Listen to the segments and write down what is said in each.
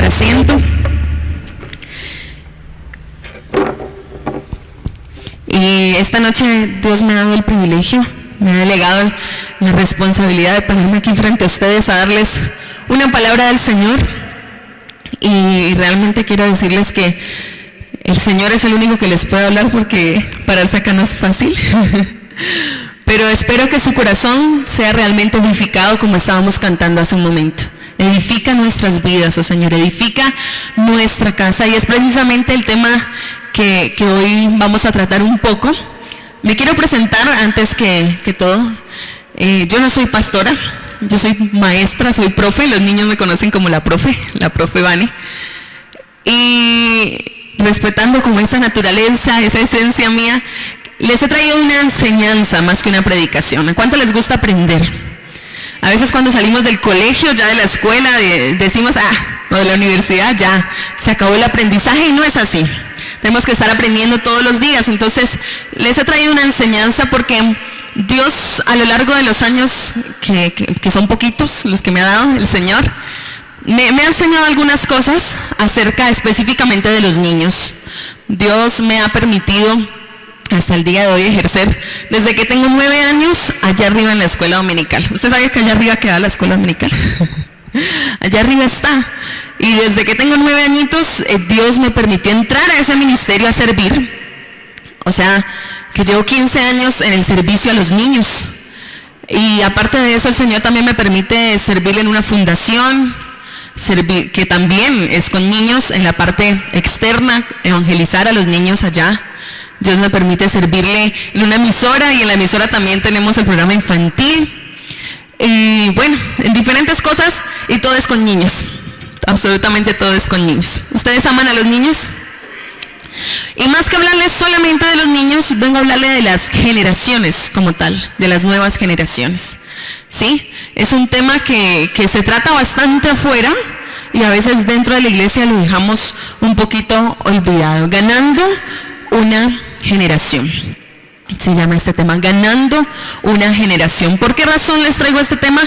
asiento. Y esta noche Dios me ha dado el privilegio, me ha delegado la responsabilidad de ponerme aquí frente a ustedes a darles una palabra del Señor. Y realmente quiero decirles que el Señor es el único que les puede hablar, porque pararse acá no es fácil. Pero espero que su corazón sea realmente edificado, como estábamos cantando hace un momento. Edifica nuestras vidas, oh Señor, edifica nuestra casa. Y es precisamente el tema que hoy vamos a tratar un poco. Me quiero presentar antes que todo. Yo no soy pastora, yo soy maestra, soy profe. Los niños me conocen como la profe Vane. Y respetando como esa naturaleza, esa esencia mía, les he traído una enseñanza más que una predicación. ¿A cuánto les gusta aprender? A veces cuando salimos del colegio, ya de la escuela, decimos, o de la universidad, ya se acabó el aprendizaje, y no es así. Tenemos que estar aprendiendo todos los días. Entonces, les he traído una enseñanza porque Dios, a lo largo de los años, que son poquitos los que me ha dado el Señor, me ha enseñado algunas cosas acerca específicamente de los niños. Dios me ha permitido hasta el día de hoy ejercer, desde que tengo 9 años, allá arriba en la escuela dominical. ¿Usted sabe que allá arriba queda la escuela dominical? Allá arriba está. Y desde que tengo 9 añitos, Dios me permitió entrar a ese ministerio a servir. O sea, que llevo 15 años en el servicio a los niños. Y aparte de eso, el Señor también me permite servirle en una fundación, que también es con niños, en la parte externa, evangelizar a los niños allá. Dios me permite servirle en una emisora, y en la emisora también tenemos el programa infantil. Y bueno, en diferentes cosas, y todo es con niños. Absolutamente todo es con niños. ¿Ustedes aman a los niños? Y más que hablarles solamente de los niños, vengo a hablarle de las generaciones como tal, de las nuevas generaciones. ¿Sí? Es un tema que se trata bastante afuera, y a veces dentro de la iglesia lo dejamos un poquito olvidado. Ganando una generación. Se llama este tema, ganando una generación. ¿Por qué razón les traigo este tema?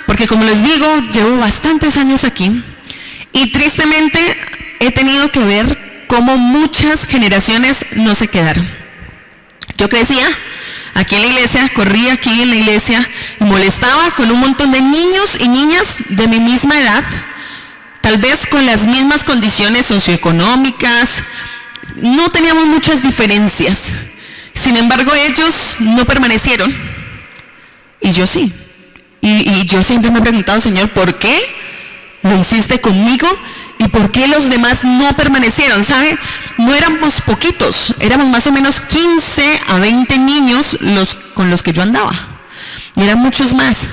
Porque, como les digo, llevo bastantes años aquí, y tristemente he tenido que ver cómo muchas generaciones no se quedaron. Yo crecía aquí en la iglesia, corría aquí en la iglesia y molestaba con un montón de niños y niñas de mi misma edad, tal vez con las mismas condiciones socioeconómicas. No teníamos muchas diferencias. Sin embargo, ellos no permanecieron, y yo sí. Y yo siempre me he preguntado, Señor, ¿por qué lo hiciste conmigo? ¿Y por qué los demás no permanecieron? ¿Sabe? No éramos poquitos, éramos más o menos 15 a 20 niños con los que yo andaba. Y eran muchos más.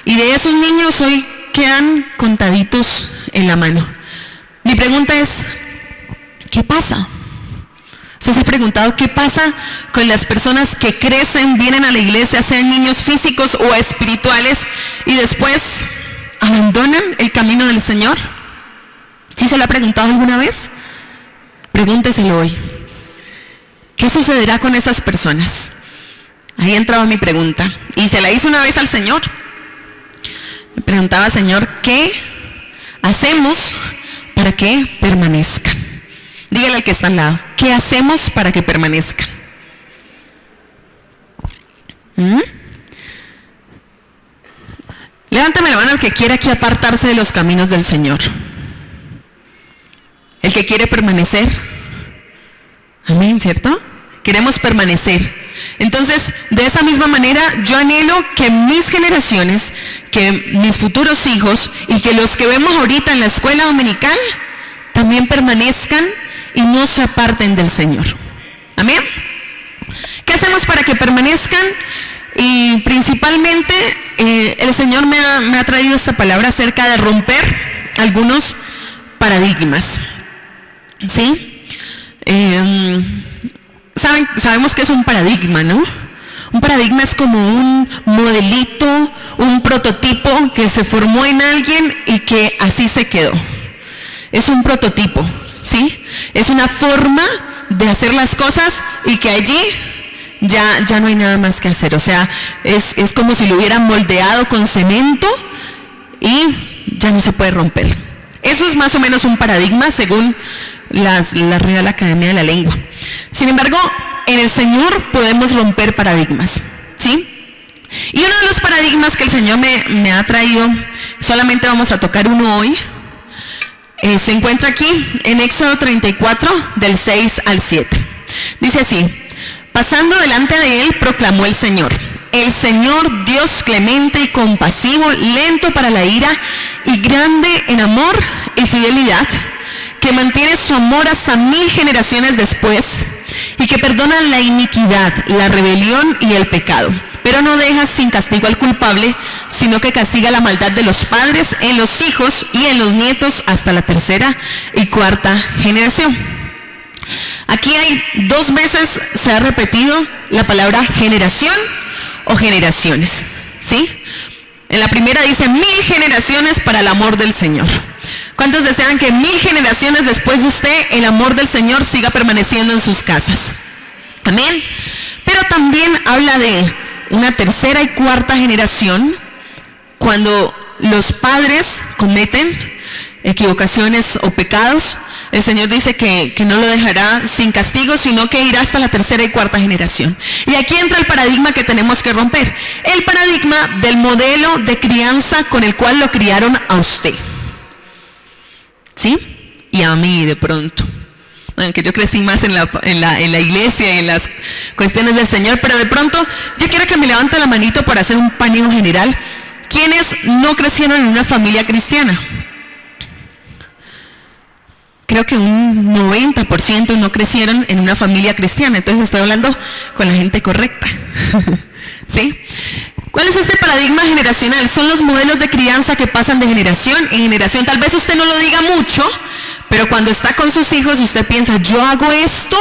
Y de esos niños hoy quedan contaditos en la mano. Mi pregunta es, ¿qué pasa? ¿Usted se ha preguntado qué pasa con las personas que crecen, vienen a la iglesia, sean niños físicos o espirituales, y después abandonan el camino del Señor? ¿Sí se lo ha preguntado alguna vez? Pregúnteselo hoy. ¿Qué sucederá con esas personas? Ahí entraba mi pregunta, y se la hice una vez al Señor. Me preguntaba, Señor, ¿qué hacemos para que permanezcan? Dígale al que está al lado, ¿qué hacemos para que permanezcan? Levántame la mano el que quiere aquí apartarse de los caminos del Señor. El que quiere permanecer. Amén, ¿cierto? Queremos permanecer. Entonces, de esa misma manera, yo anhelo que mis generaciones, que mis futuros hijos, y que los que vemos ahorita en la escuela dominical, también permanezcan y no se aparten del Señor. Amén. ¿Qué hacemos para que permanezcan? Y principalmente el Señor me ha traído esta palabra acerca de romper algunos paradigmas. ¿Sí? Sabemos que es un paradigma, ¿no? Un paradigma es como un modelito, un prototipo que se formó en alguien y que así se quedó. Es un prototipo, ¿sí? Es una forma de hacer las cosas y que allí ya no hay nada más que hacer. O sea, es como si lo hubieran moldeado con cemento y ya no se puede romper. Eso es más o menos un paradigma según la Real Academia de la Lengua. Sin embargo, en el Señor podemos romper paradigmas, ¿sí? Y uno de los paradigmas que el Señor me ha traído, solamente vamos a tocar uno hoy, se encuentra aquí en Éxodo 34, del 6 al 7. Dice así: pasando delante de él, proclamó el Señor Dios clemente y compasivo, lento para la ira y grande en amor y fidelidad, que mantiene su amor hasta 1000 generaciones después, y que perdona la iniquidad, la rebelión y el pecado, pero no deja sin castigo al culpable, sino que castiga la maldad de los padres en los hijos y en los nietos hasta la 3ª y 4ª generación. Aquí hay 2 veces se ha repetido la palabra generación o generaciones, ¿sí? En la primera dice 1000 generaciones para el amor del Señor. ¿Cuántos desean que 1000 generaciones después de usted el amor del Señor siga permaneciendo en sus casas? Amén. Pero también habla de una 3ª y 4ª generación, cuando los padres cometen equivocaciones o pecados. El Señor dice que no lo dejará sin castigo, sino que irá hasta la 3ª y 4ª generación. Y aquí entra el paradigma que tenemos que romper. El paradigma del modelo de crianza con el cual lo criaron a usted, ¿sí? Y a mí de pronto. Aunque yo crecí más en la iglesia y en las cuestiones del Señor, pero de pronto yo quiero que me levante la manito para hacer un paneo general. ¿Quiénes no crecieron en una familia cristiana? Creo que un 90% no crecieron en una familia cristiana. Entonces estoy hablando con la gente correcta. ¿Sí? ¿Cuál es este paradigma generacional? Son los modelos de crianza que pasan de generación en generación. Tal vez usted no lo diga mucho, pero cuando está con sus hijos usted piensa: yo hago esto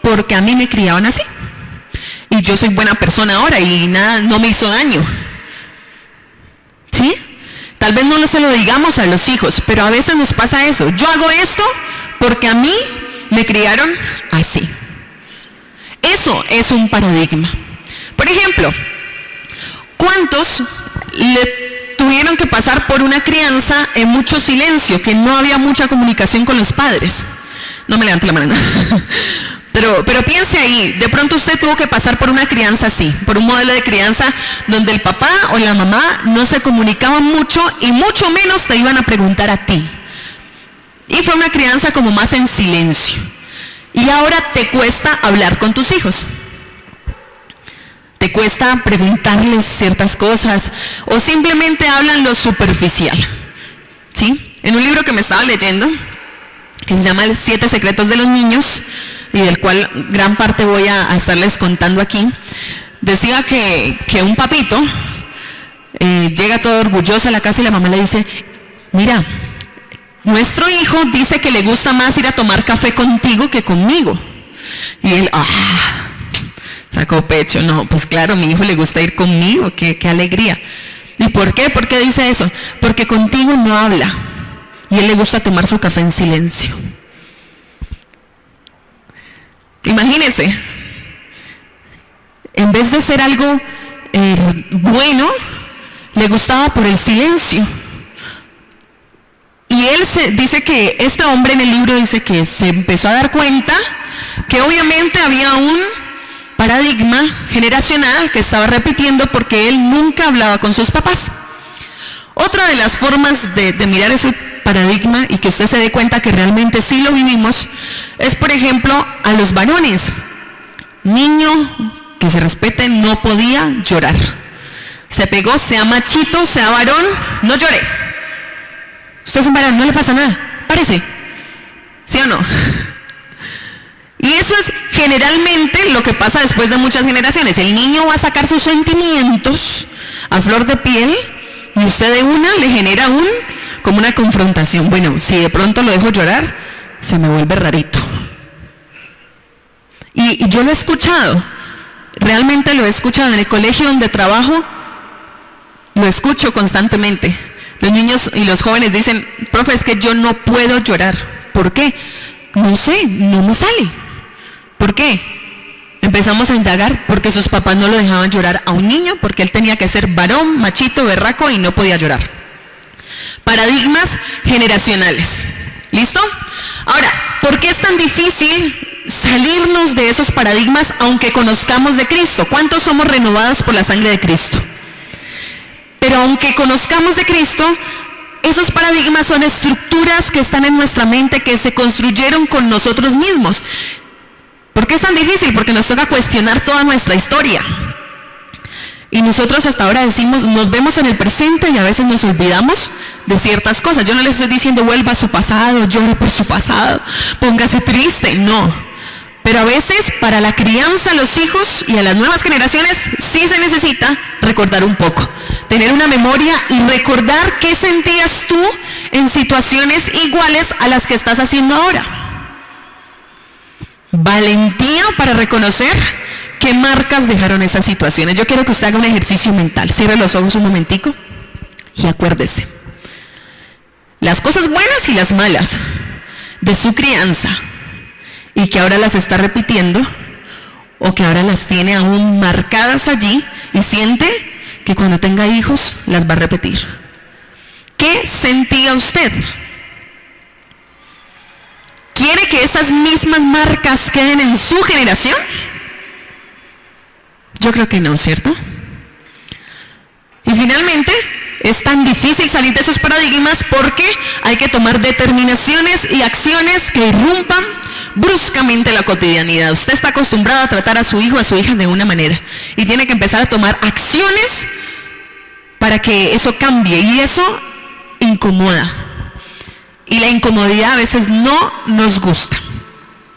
porque a mí me criaban así. Y yo soy buena persona ahora y nada, no me hizo daño. ¿Sí? Tal vez no se lo digamos a los hijos, pero a veces nos pasa eso. Yo hago esto porque a mí me criaron así. Eso es un paradigma. Por ejemplo, ¿cuántos le tuvieron que pasar por una crianza en mucho silencio, que no había mucha comunicación con los padres? No me levante la mano. Pero piense ahí, de pronto usted tuvo que pasar por una crianza así, por un modelo de crianza donde el papá o la mamá no se comunicaban mucho y mucho menos te iban a preguntar a ti. Y fue una crianza como más en silencio. Y ahora te cuesta hablar con tus hijos. Te cuesta preguntarles ciertas cosas o simplemente hablan lo superficial. ¿Sí? En un libro que me estaba leyendo, que se llama 7 secretos de los niños, y del cual gran parte voy a estarles contando aquí, decía que un papito llega todo orgulloso a la casa y la mamá le dice: mira, nuestro hijo dice que le gusta más ir a tomar café contigo que conmigo. Y él, sacó pecho: no, pues claro, a mi hijo le gusta ir conmigo, qué alegría. ¿Y por qué? ¿Por qué dice eso? Porque contigo no habla y a él le gusta tomar su café en silencio. Imagínense, en vez de ser algo bueno, le gustaba por el silencio. Y él dice que este hombre en el libro dice que se empezó a dar cuenta que obviamente había un paradigma generacional que estaba repitiendo porque él nunca hablaba con sus papás. Otra de las formas de mirar ese paradigma y que usted se dé cuenta que realmente sí lo vivimos es, por ejemplo, a los varones. Niño que se respete no podía llorar. Se pegó, sea machito, sea varón, no llore. Usted es un varón, no le pasa nada, párese. ¿Sí o no? Y eso es generalmente lo que pasa después de muchas generaciones. El niño va a sacar sus sentimientos a flor de piel y usted de una le genera como una confrontación. Bueno, si de pronto lo dejo llorar, se me vuelve rarito. Y yo lo he escuchado, realmente lo he escuchado en el colegio donde trabajo, lo escucho constantemente. Los niños y los jóvenes dicen: profe, es que yo no puedo llorar. ¿Por qué? No sé, no me sale. ¿Por qué? Empezamos a indagar porque sus papás no lo dejaban llorar a un niño, porque él tenía que ser varón, machito, berraco y no podía llorar. Paradigmas generacionales. ¿Listo? Ahora, ¿por qué es tan difícil salirnos de esos paradigmas aunque conozcamos de Cristo? ¿Cuántos somos renovados por la sangre de Cristo? Pero aunque conozcamos de Cristo, esos paradigmas son estructuras que están en nuestra mente, que se construyeron con nosotros mismos. ¿Por qué es tan difícil? Porque nos toca cuestionar toda nuestra historia. Y nosotros hasta ahora decimos, nos vemos en el presente y a veces nos olvidamos de ciertas cosas. Yo no les estoy diciendo vuelva a su pasado, llore por su pasado, póngase triste, no. Pero a veces para la crianza a los hijos y a las nuevas generaciones sí se necesita recordar un poco. Tener una memoria y recordar qué sentías tú en situaciones iguales a las que estás haciendo ahora. Valentía para reconocer qué marcas dejaron esas situaciones. Yo quiero que usted haga un ejercicio mental. Cierre los ojos un momentico y acuérdese. Las cosas buenas y las malas de su crianza y que ahora las está repitiendo o que ahora las tiene aún marcadas allí y siente que cuando tenga hijos las va a repetir. ¿Qué sentía usted? ¿Quiere que esas mismas marcas queden en su generación? Yo creo que no, ¿cierto? Y finalmente, es tan difícil salir de esos paradigmas porque hay que tomar determinaciones y acciones que irrumpan bruscamente la cotidianidad. Usted está acostumbrado a tratar a su hijo, a su hija de una manera y tiene que empezar a tomar acciones para que eso cambie y eso incomoda. Y la incomodidad a veces no nos gusta.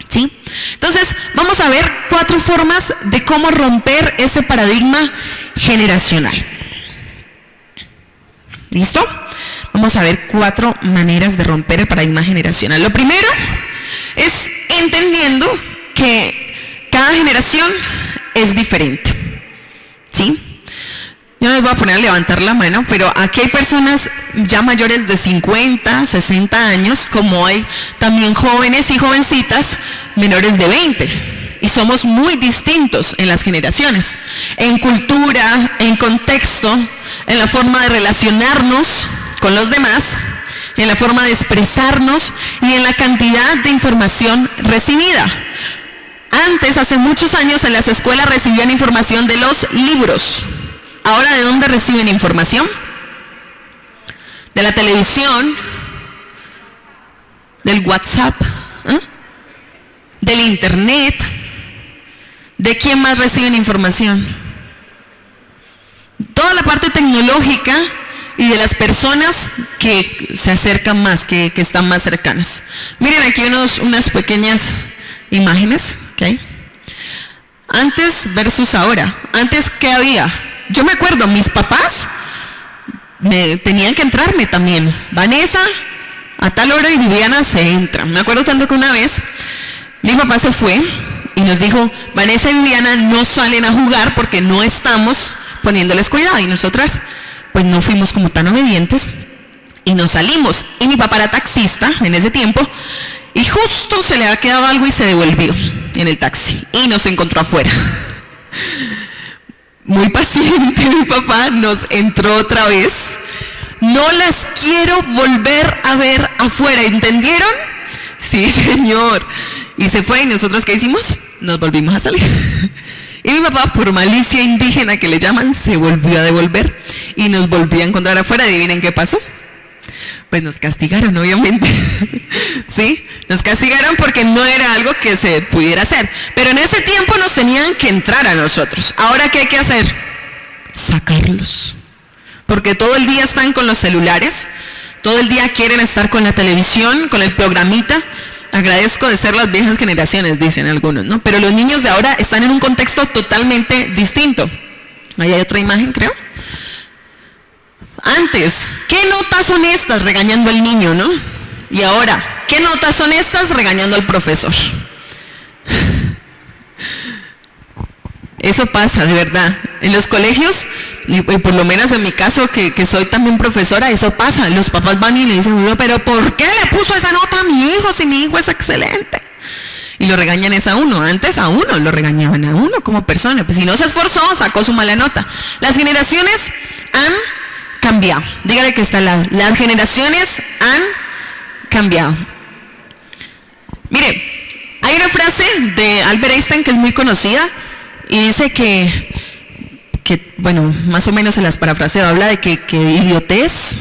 ¿Sí? Entonces, vamos a ver 4 formas de cómo romper ese paradigma generacional. ¿Listo? Vamos a ver 4 maneras de romper el paradigma generacional. Lo primero es entendiendo que cada generación es diferente. ¿Sí? Yo no les voy a poner a levantar la mano, pero aquí hay personas ya mayores de 50, 60 años, como hay también jóvenes y jovencitas menores de 20. Y somos muy distintos en las generaciones, en cultura, en contexto, en la forma de relacionarnos con los demás, en la forma de expresarnos y en la cantidad de información recibida. Antes, hace muchos años, en las escuelas recibían información de los libros. Ahora, ¿de dónde reciben información? De la televisión, del WhatsApp, del internet. ¿De quién más reciben información? Toda la parte tecnológica y de las personas que se acercan más, que están más cercanas. Miren aquí unas pequeñas imágenes que hay. Antes versus ahora. Antes, ¿qué había? Yo me acuerdo, mis papás tenían que entrarme también. Vanessa, a tal hora, y Viviana se entra. Me acuerdo tanto que una vez mi papá se fue y nos dijo, Vanessa y Viviana no salen a jugar porque no estamos poniéndoles cuidado. Y nosotras pues no fuimos como tan obedientes y nos salimos. Y mi papá era taxista en ese tiempo y justo se le había quedado algo y se devolvió en el taxi y nos encontró afuera. Muy paciente mi papá, nos entró otra vez. No las quiero volver a ver afuera, ¿entendieron? Sí, señor. Y se fue, y nosotros, ¿qué hicimos? Nos volvimos a salir. Y mi papá, por malicia indígena que le llaman, se volvió a devolver y nos volvió a encontrar afuera. ¿Adivinen qué pasó? Pues nos castigaron, obviamente. ¿Sí? Nos castigaron porque no era algo que se pudiera hacer. Pero en ese tiempo nos tenían que entrar a nosotros. ¿Ahora qué hay que hacer? Sacarlos. Porque todo el día están con los celulares, todo el día quieren estar con la televisión, con el programita. Agradezco de ser las viejas generaciones, dicen algunos, ¿no? Pero los niños de ahora están en un contexto totalmente distinto. Ahí hay otra imagen, creo. Antes, ¿qué notas son estas regañando al niño, no? Y ahora, ¿qué notas son estas regañando al profesor? Eso pasa, de verdad. En los colegios, y por lo menos en mi caso, que soy también profesora, eso pasa. Los papás van y le dicen, no, pero ¿por qué le puso esa nota a mi hijo si mi hijo es excelente? Y lo regañan es a uno. Antes a uno lo regañaban, a uno como persona. Pues si no se esforzó, sacó su mala nota. Las generaciones han cambiado. Dígale que está al lado. Las generaciones han cambiado. Mire, hay una frase de Albert Einstein que es muy conocida y dice que bueno, más o menos se las parafraseo, habla de que idiotez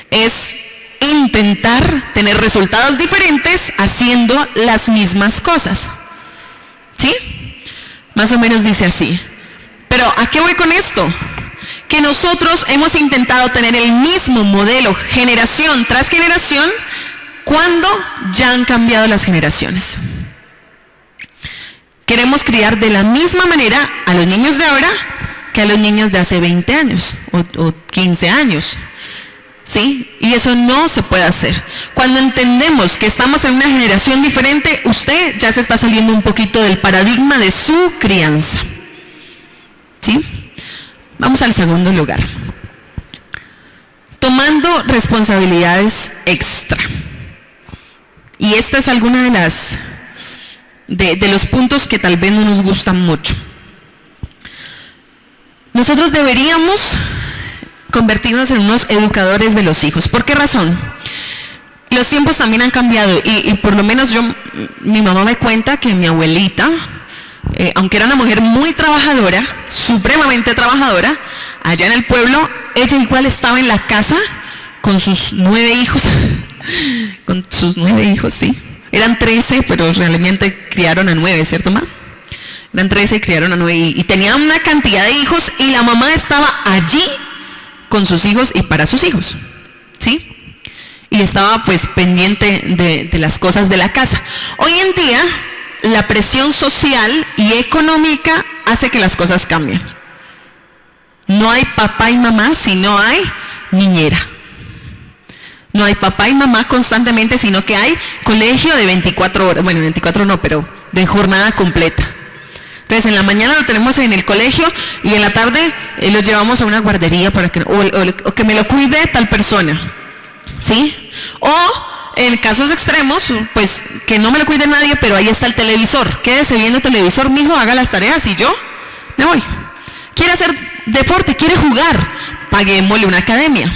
es intentar tener resultados diferentes haciendo las mismas cosas. ¿Sí? Más o menos dice así. Pero ¿a qué voy con esto? Que nosotros hemos intentado tener el mismo modelo generación tras generación cuando ya han cambiado las generaciones. Queremos criar de la misma manera a los niños de ahora que a los niños de hace 20 años o 15 años. ¿Sí? Y eso no se puede hacer. Cuando entendemos que estamos en una generación diferente, usted ya se está saliendo un poquito del paradigma de su crianza. ¿Sí? Vamos al segundo lugar. Tomando responsabilidades extra. Y esta es alguna de las de los puntos que tal vez no nos gustan mucho. Nosotros deberíamos convertirnos en unos educadores de los hijos. ¿Por qué razón? Los tiempos también han cambiado y por lo menos mi mamá me cuenta que mi abuelita, aunque era una mujer muy trabajadora, supremamente trabajadora, allá en el pueblo, ella igual estaba en la casa con sus 9 hijos, con sus 9 hijos, sí. Eran 13, pero realmente criaron a 9, ¿cierto, ma? Eran 13 y criaron a 9 y tenían una cantidad de hijos y la mamá estaba allí con sus hijos y para sus hijos, ¿sí? Y estaba pues pendiente de las cosas de la casa. Hoy en día, la presión social y económica hace que las cosas cambien. No hay papá y mamá si no hay niñera. No hay papá y mamá constantemente, sino que hay colegio de 24 horas. Bueno, 24 no, pero de jornada completa. Entonces, en la mañana lo tenemos en el colegio y en la tarde lo llevamos a una guardería para que, o que me lo cuide tal persona. ¿Sí? O, en casos extremos, pues, que no me lo cuide nadie, pero ahí está el televisor. Quédese viendo televisor, mijo, haga las tareas y yo me voy. Quiere hacer deporte, quiere jugar, paguémosle una academia.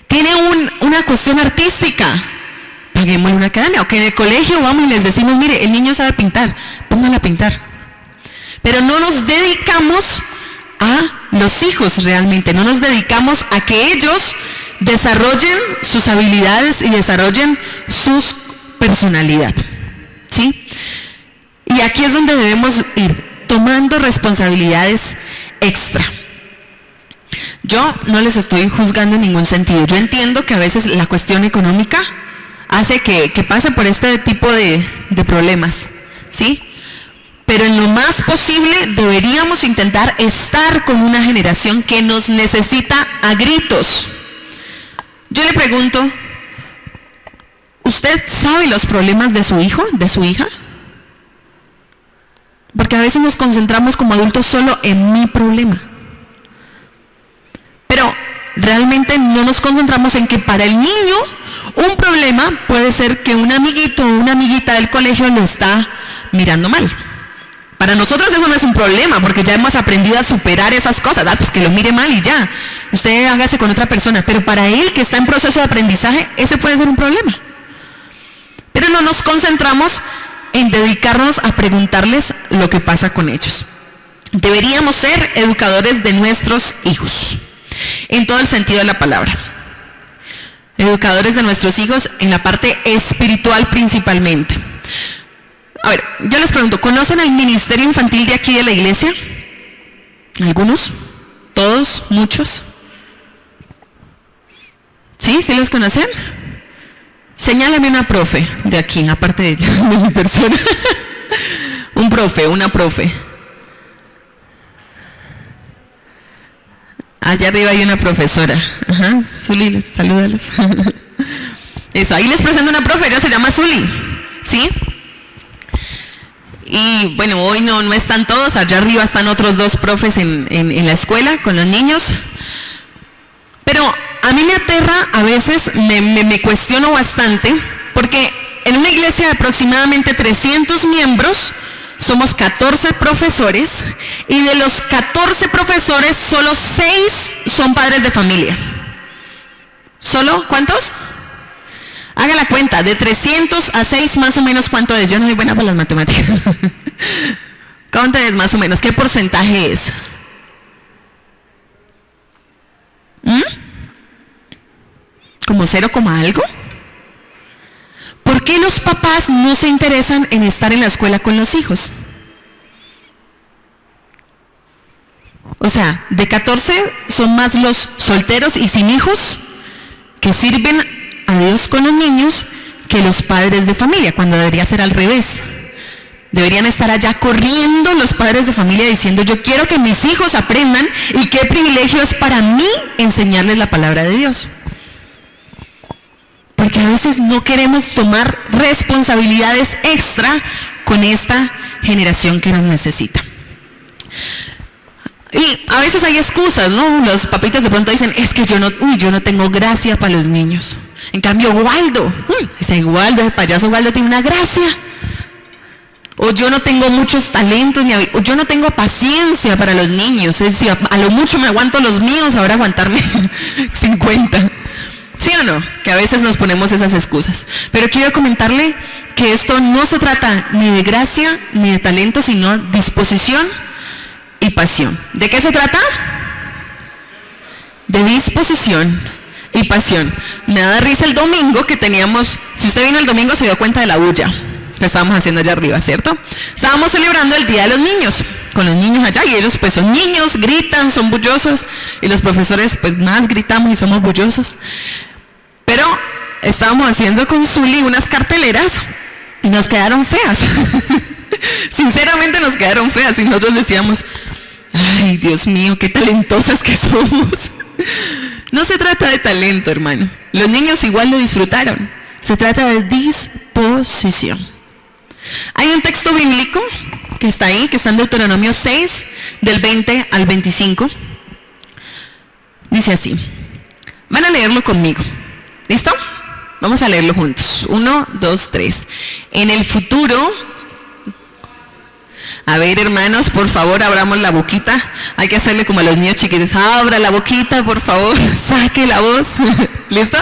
Tiene una cuestión artística, paguémosle una academia. O que en el colegio vamos y les decimos, mire, el niño sabe pintar, pónganlo a pintar. Pero no nos dedicamos a los hijos realmente, no nos dedicamos a que ellos desarrollen sus habilidades y desarrollen su personalidad. ¿Sí? Y aquí es donde debemos ir tomando responsabilidades extra. Yo no les estoy juzgando en ningún sentido. Yo entiendo que a veces la cuestión económica hace que pase por este tipo de problemas, ¿sí? Pero en lo más posible deberíamos intentar estar con una generación que nos necesita a gritos. Yo le pregunto, ¿usted sabe los problemas de su hijo, de su hija? Porque a veces nos concentramos como adultos solo en mi problema. Pero realmente no nos concentramos en que para el niño un problema puede ser que un amiguito o una amiguita del colegio lo está mirando mal. Para nosotros eso no es un problema, porque ya hemos aprendido a superar esas cosas. Pues que lo mire mal y ya. Usted hágase con otra persona. Pero para él, que está en proceso de aprendizaje, ese puede ser un problema. Pero no nos concentramos en dedicarnos a preguntarles lo que pasa con ellos. Deberíamos ser educadores de nuestros hijos, en todo el sentido de la palabra. Educadores de nuestros hijos en la parte espiritual principalmente. A ver, yo les pregunto, ¿conocen el ministerio infantil de aquí de la iglesia? ¿Algunos? ¿Todos? ¿Muchos? ¿Sí? ¿Sí los conocen? Señálame una profe de aquí, aparte de mi persona. Un profe, una profe. Allá arriba hay una profesora. Ajá, Zuli, salúdalos. Eso, ahí les presento una profe, ella se llama Zuli. ¿Sí? Y bueno, hoy no están todos, allá arriba están otros 2 profes en la escuela con los niños. Pero a mí me aterra, a veces me cuestiono bastante, porque en una iglesia de aproximadamente 300 miembros, somos 14 profesores y de los 14 profesores solo 6 son padres de familia. ¿Solo? ¿Cuántos? Haga la cuenta, de 300 a 6 más o menos, ¿cuánto es? Yo no soy buena para las matemáticas. ¿Cuánto es más o menos? ¿Qué porcentaje es? ¿Como 0, algo? ¿Por qué los papás no se interesan en estar en la escuela con los hijos? O sea, de 14 son más los solteros y sin hijos que sirven a Dios con los niños que los padres de familia, cuando debería ser al revés. Deberían estar allá corriendo los padres de familia diciendo, yo quiero que mis hijos aprendan y qué privilegio es para mí enseñarles la palabra de Dios. Porque a veces no queremos tomar responsabilidades extra con esta generación que nos necesita. Y a veces hay excusas, ¿no? Los papitos de pronto dicen, es que yo no tengo gracia para los niños. En cambio, Waldo, ese payaso Waldo tiene una gracia. O yo no tengo muchos talentos, o yo no tengo paciencia para los niños. Es decir, a lo mucho me aguanto los míos, ahora aguantarme 50. ¿Sí o no? Que a veces nos ponemos esas excusas. Pero quiero comentarle que esto no se trata ni de gracia ni de talento, sino disposición y pasión. ¿De qué se trata? De disposición y pasión. Me da risa el domingo que teníamos, si usted vino el domingo se dio cuenta de la bulla que estábamos haciendo allá arriba, ¿cierto? Estábamos celebrando el Día de los Niños, con los niños allá, y ellos pues son niños, gritan, son bullosos, y los profesores pues más gritamos y somos bullosos. Pero estábamos haciendo con Zuli unas carteleras y nos quedaron feas. Sinceramente nos quedaron feas y nosotros decíamos, ay, Dios mío, qué talentosas que somos. No se trata de talento, hermano. Los niños igual lo disfrutaron. Se trata de disposición. Hay un texto bíblico que está ahí, que está en Deuteronomio 6, del 20 al 25. Dice así. Van a leerlo conmigo. ¿Listo? Vamos a leerlo juntos. 1, 2, 3. En el futuro... A ver, hermanos, por favor, abramos la boquita. Hay que hacerle como a los niños chiquitos. Abra la boquita, por favor. Saque la voz. ¿Listo?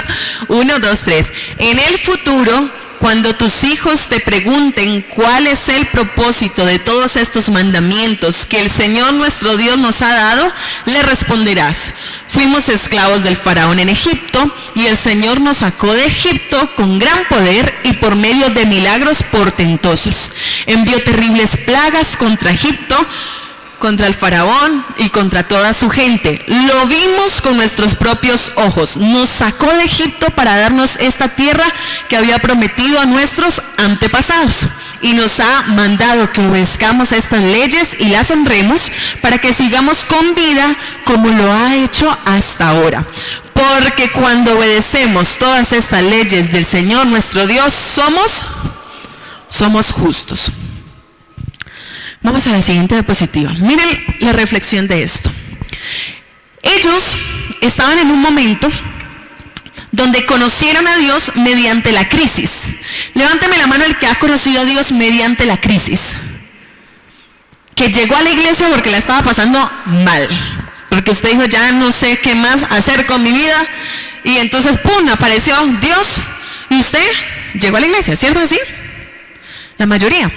1, 2, 3. En el futuro, cuando tus hijos te pregunten cuál es el propósito de todos estos mandamientos que el Señor nuestro Dios nos ha dado, le responderás: fuimos esclavos del faraón en Egipto, y el Señor nos sacó de Egipto con gran poder y por medio de milagros portentosos. Envió terribles plagas contra Egipto, contra el faraón y contra toda su gente. Lo vimos con nuestros propios ojos. Nos sacó de Egipto para darnos esta tierra que había prometido a nuestros antepasados. Y nos ha mandado que obedezcamos estas leyes y las honremos para que sigamos con vida como lo ha hecho hasta ahora. Porque cuando obedecemos todas estas leyes del Señor nuestro Dios, somos justos. Vamos a la siguiente diapositiva. Miren la reflexión de esto. Ellos estaban en un momento donde conocieron a Dios mediante la crisis. Levánteme la mano el que ha conocido a Dios mediante la crisis. Que llegó a la iglesia porque la estaba pasando mal. Porque usted dijo, ya no sé qué más hacer con mi vida. Y entonces, ¡pum!, apareció Dios. Y usted llegó a la iglesia, ¿cierto que sí? La mayoría.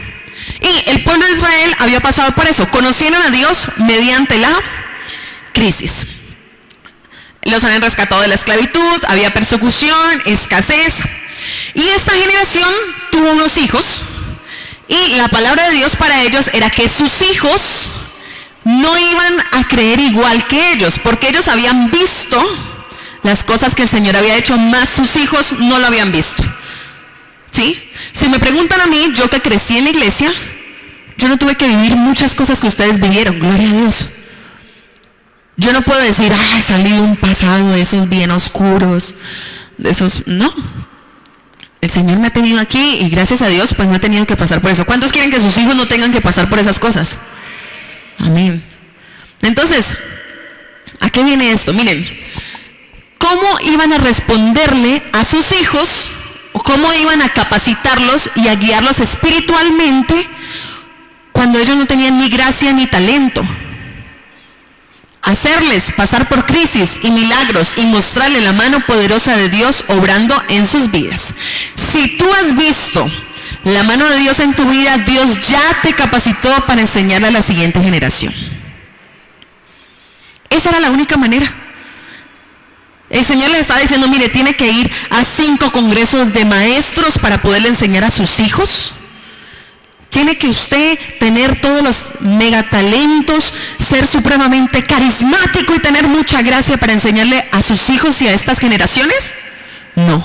Y el pueblo de Israel había pasado por eso. Conocieron a Dios mediante la crisis. Los habían rescatado de la esclavitud, había persecución, escasez. Y esta generación tuvo unos hijos. Y la palabra de Dios para ellos era que sus hijos no iban a creer igual que ellos, porque ellos habían visto las cosas que el Señor había hecho, más sus hijos no lo habían visto. ¿Sí? Si me preguntan a mí, yo que crecí en la iglesia, yo no tuve que vivir muchas cosas que ustedes vivieron, gloria a Dios. Yo no puedo decir, salí de un pasado de esos bien oscuros, de esos, no. El Señor me ha tenido aquí y gracias a Dios pues no he tenido que pasar por eso. ¿Cuántos quieren que sus hijos no tengan que pasar por esas cosas? Amén. Entonces, ¿a qué viene esto? Miren, ¿cómo iban a responderle a sus hijos? ¿O cómo iban a capacitarlos y a guiarlos espiritualmente cuando ellos no tenían ni gracia ni talento. Hacerles pasar por crisis y milagros y mostrarle la mano poderosa de Dios obrando en sus vidas. Si tú has visto la mano de Dios en tu vida, Dios ya te capacitó para enseñarle a la siguiente generación. Esa era la única manera. El Señor les estaba diciendo, mire, tiene que ir a 5 congresos de maestros para poderle enseñar a sus hijos. Tiene que usted tener todos los megatalentos, ser supremamente carismático y tener mucha gracia para enseñarle a sus hijos y a estas generaciones. No,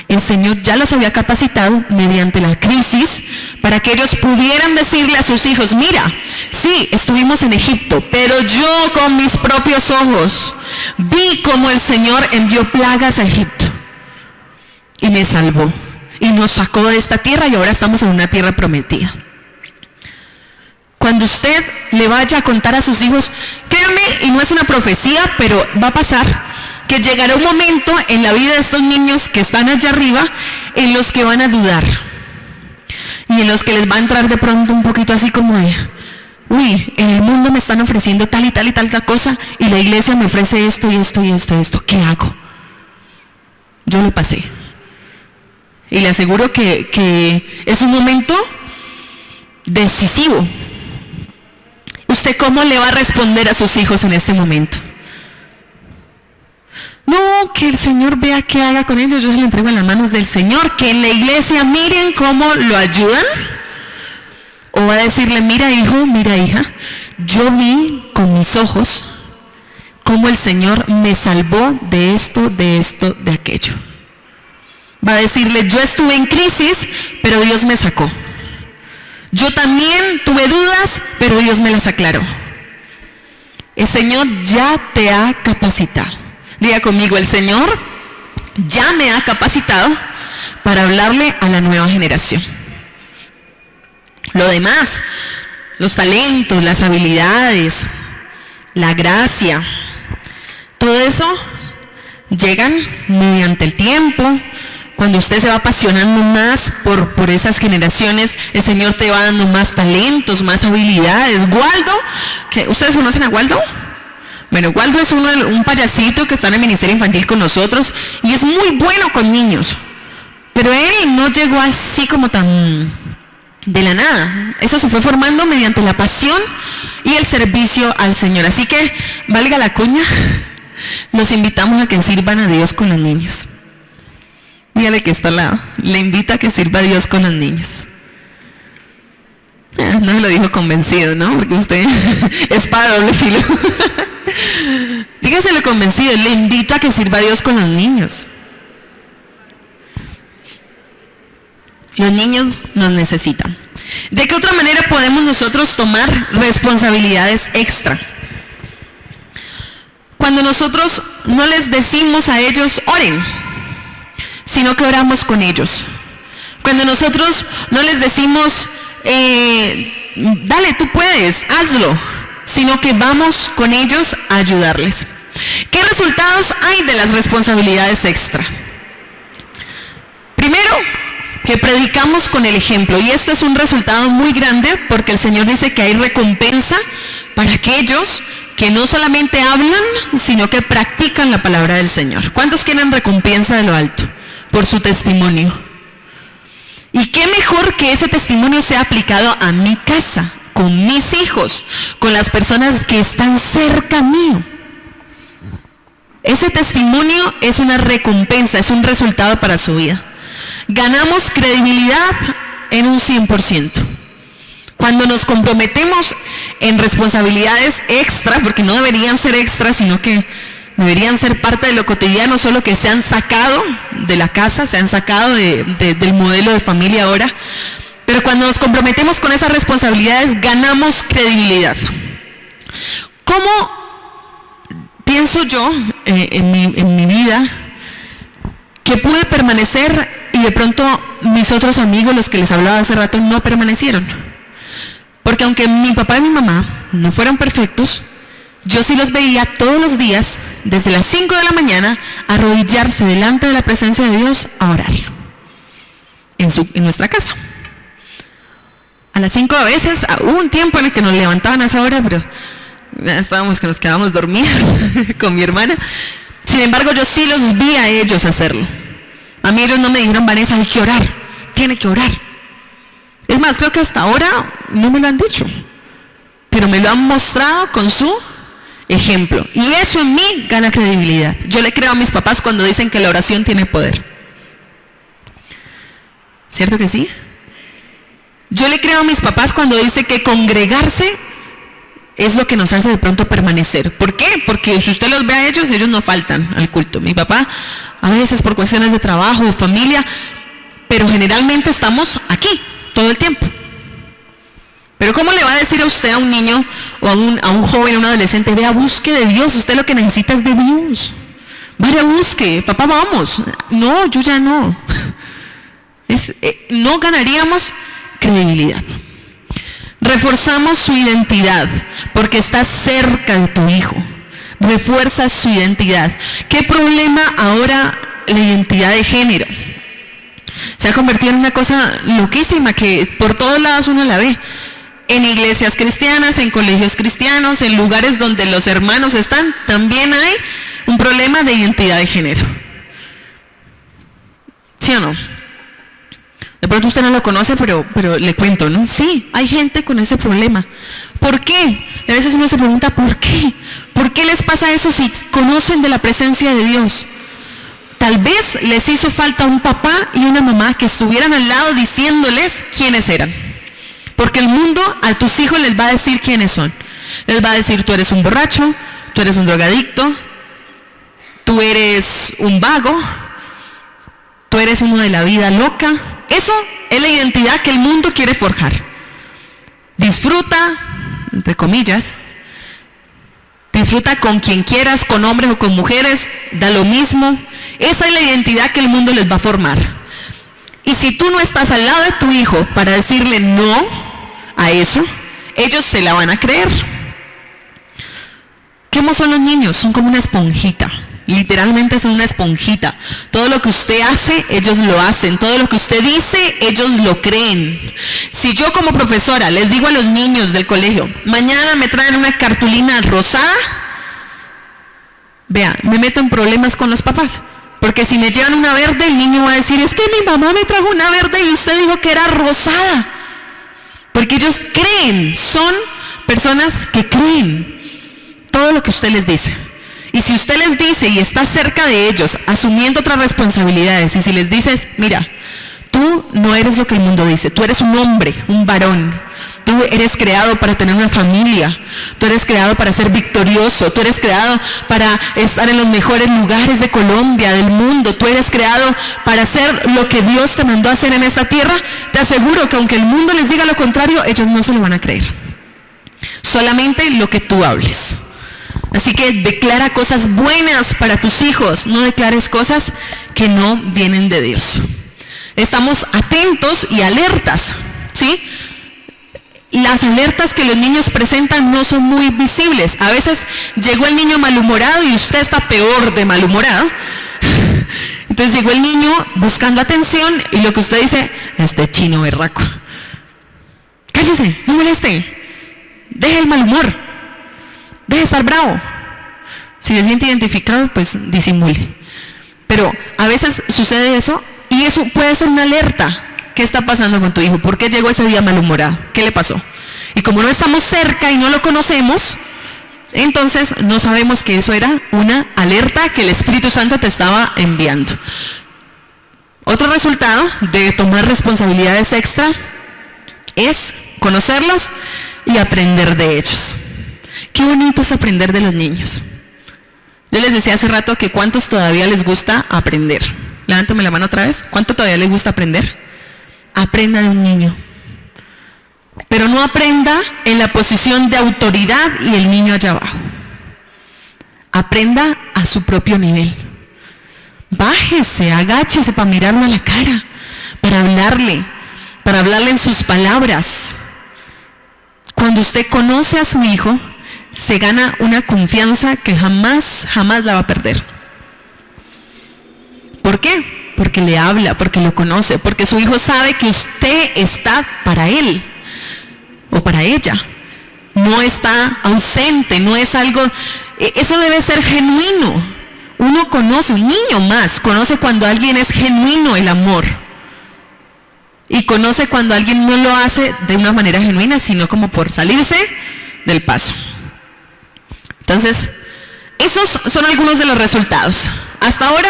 el Señor ya los había capacitado mediante la crisis para que ellos pudieran decirle a sus hijos, mira, sí, estuvimos en Egipto, pero yo con mis propios ojos vi cómo el Señor envió plagas a Egipto y me salvó y nos sacó de esta tierra y ahora estamos en una tierra prometida. Cuando usted le vaya a contar a sus hijos, créame, y no es una profecía, pero va a pasar, que llegará un momento en la vida de estos niños que están allá arriba, en los que van a dudar, y en los que les va a entrar de pronto un poquito así como de, uy, en el mundo me están ofreciendo tal y tal y tal cosa, y la iglesia me ofrece esto y esto y esto y esto, ¿qué hago? Yo lo pasé. Y le aseguro que es un momento decisivo. ¿Usted cómo le va a responder a sus hijos en este momento? No, que el Señor vea qué haga con ellos, yo se lo entrego en las manos del Señor, que en la iglesia miren cómo lo ayudan. O va a decirle, mira hijo, mira hija, yo vi con mis ojos cómo el Señor me salvó de esto, de aquello. Va a decirle, yo estuve en crisis, pero Dios me sacó. Yo también tuve dudas, pero Dios me las aclaró. El Señor ya te ha capacitado. Diga conmigo, el Señor ya me ha capacitado para hablarle a la nueva generación. Lo demás, los talentos, las habilidades, la gracia, todo eso llegan mediante el tiempo. Cuando usted se va apasionando más por esas generaciones, el Señor te va dando más talentos, más habilidades. Waldo, ¿ustedes conocen a Waldo? Bueno, Waldo es un payasito que está en el ministerio infantil con nosotros y es muy bueno con niños. Pero él no llegó así como tan de la nada. Eso se fue formando mediante la pasión y el servicio al Señor. Así que, valga la cuña, los invitamos a que sirvan a Dios con los niños. Dígale que está al lado, le invita a que sirva a Dios con los niños. No se lo dijo convencido, ¿no? Porque usted es para doble filo. Dígaselo convencido, le invito a que sirva a Dios con los niños. Los niños nos necesitan. ¿De qué otra manera podemos nosotros tomar responsabilidades extra? Cuando nosotros no les decimos a ellos, oren, sino que oramos con ellos. Cuando nosotros no les decimos, dale, tú puedes, hazlo, sino que vamos con ellos a ayudarles. ¿Qué resultados hay de las responsabilidades extra? Primero, que predicamos con el ejemplo, y este es un resultado muy grande porque el Señor dice que hay recompensa para aquellos que no solamente hablan, sino que practican la palabra del Señor. ¿Cuántos quieren recompensa de lo alto por su testimonio? Y qué mejor que ese testimonio sea aplicado a mi casa, con mis hijos, con las personas que están cerca mío. Ese testimonio es una recompensa, es un resultado para su vida. Ganamos credibilidad en un 100%. Cuando nos comprometemos en responsabilidades extra, porque no deberían ser extras, sino que deberían ser parte de lo cotidiano, solo que se han sacado de la casa, se han sacado del modelo de familia ahora. Pero cuando nos comprometemos con esas responsabilidades, ganamos credibilidad. ¿Cómo pienso yo en mi vida que pude permanecer y de pronto mis otros amigos, los que les hablaba hace rato, no permanecieron? Porque aunque mi papá y mi mamá no fueran perfectos, yo sí los veía todos los días, desde las 5 de la mañana, arrodillarse delante de la presencia de Dios a orar en nuestra casa. A las 5 a veces, hubo un tiempo en el que nos levantaban a esa hora, pero ya estábamos que nos quedábamos dormidos con mi hermana. Sin embargo, yo sí los vi a ellos hacerlo. A mí ellos no me dijeron, Vanessa, hay que orar, tiene que orar. Es más, creo que hasta ahora no me lo han dicho, pero me lo han mostrado con su ejemplo. Y eso en mí gana credibilidad. Yo le creo a mis papás cuando dicen que la oración tiene poder. ¿Cierto que sí? Yo le creo a mis papás cuando dice que congregarse es lo que nos hace de pronto permanecer. ¿Por qué? Porque si usted los ve a ellos, ellos no faltan al culto. Mi papá, a veces por cuestiones de trabajo o familia, pero generalmente estamos aquí todo el tiempo. Pero ¿cómo le va a decir a usted a un niño o a un joven, a un adolescente, vea, busque de Dios, usted lo que necesita es de Dios? Vaya, busque, papá, vamos. No, yo ya no. No ganaríamos credibilidad. Reforzamos su identidad porque está cerca de tu hijo. Refuerza su identidad. ¿Qué problema ahora la identidad de género? Se ha convertido en una cosa loquísima que por todos lados uno la ve. En iglesias cristianas, en colegios cristianos, en lugares donde los hermanos están, también hay un problema de identidad de género. ¿Sí o no? De pronto usted no lo conoce, pero le cuento, ¿no? Sí, hay gente con ese problema. ¿Por qué? A veces uno se pregunta, ¿por qué? ¿Por qué les pasa eso si conocen de la presencia de Dios? Tal vez les hizo falta un papá y una mamá que estuvieran al lado diciéndoles quiénes eran. Porque el mundo a tus hijos les va a decir quiénes son. Les va a decir, tú eres un borracho, tú eres un drogadicto, tú eres un vago, tú eres uno de la vida loca. Eso es la identidad que el mundo quiere forjar. Disfruta, entre comillas, disfruta con quien quieras, con hombres o con mujeres, da lo mismo. Esa es la identidad que el mundo les va a formar. Y si tú no estás al lado de tu hijo para decirle no a eso, ellos se la van a creer. ¿Cómo son los niños? Son como una esponjita. Literalmente son una esponjita. Todo lo que usted hace, ellos lo hacen. Todo lo que usted dice, ellos lo creen. Si yo como profesora les digo a los niños del colegio, mañana me traen una cartulina rosada, vea, me meto en problemas con los papás. Porque si me llevan una verde, el niño va a decir, es que mi mamá me trajo una verde y usted dijo que era rosada. Porque ellos creen, son personas que creen todo lo que usted les dice. Y si usted les dice y está cerca de ellos, asumiendo otras responsabilidades, y si les dices, mira, tú no eres lo que el mundo dice, tú eres un hombre, un varón, tú eres creado para tener una familia, tú eres creado para ser victorioso, tú eres creado para estar en los mejores lugares de Colombia, del mundo, tú eres creado para hacer lo que Dios te mandó a hacer en esta tierra, te aseguro que aunque el mundo les diga lo contrario, ellos no se lo van a creer. Solamente lo que tú hables. Así que declara cosas buenas para tus hijos, no declares cosas que no vienen de Dios. Estamos atentos y alertas, ¿sí? Las alertas que los niños presentan no son muy visibles. A veces llegó el niño malhumorado y usted está peor de malhumorado. Entonces llegó el niño buscando atención y lo que usted dice, este chino berraco. Cállese, no moleste, deje el mal humor. Deje de estar bravo. Si se siente identificado, pues disimule. Pero a veces sucede eso y eso puede ser una alerta. ¿Qué está pasando con tu hijo? ¿Por qué llegó ese día malhumorado? ¿Qué le pasó? Y como no estamos cerca y no lo conocemos, entonces no sabemos que eso era una alerta que el Espíritu Santo te estaba enviando. Otro resultado de tomar responsabilidades extra es conocerlos y aprender de ellos. Qué bonito es aprender de los niños. Yo les decía hace rato que ¿cuántos todavía les gusta aprender? Levántame la mano otra vez. ¿Cuánto todavía les gusta aprender? Aprenda de un niño. Pero no aprenda en la posición de autoridad y el niño allá abajo. Aprenda a su propio nivel. Bájese, agáchese para mirarlo a la cara, para hablarle en sus palabras. Cuando usted conoce a su hijo, se gana una confianza que jamás la va a perder. ¿Por qué? Porque le habla, porque lo conoce, porque su hijo sabe que usted está para él. o para ella. No está ausente, no es algo, eso debe ser genuino. Uno conoce, un niño más, conoce cuando alguien es genuino el amor. Y conoce cuando alguien no lo hace de una manera genuina, sino como por salirse del paso. Entonces, esos son algunos de los resultados. Hasta ahora,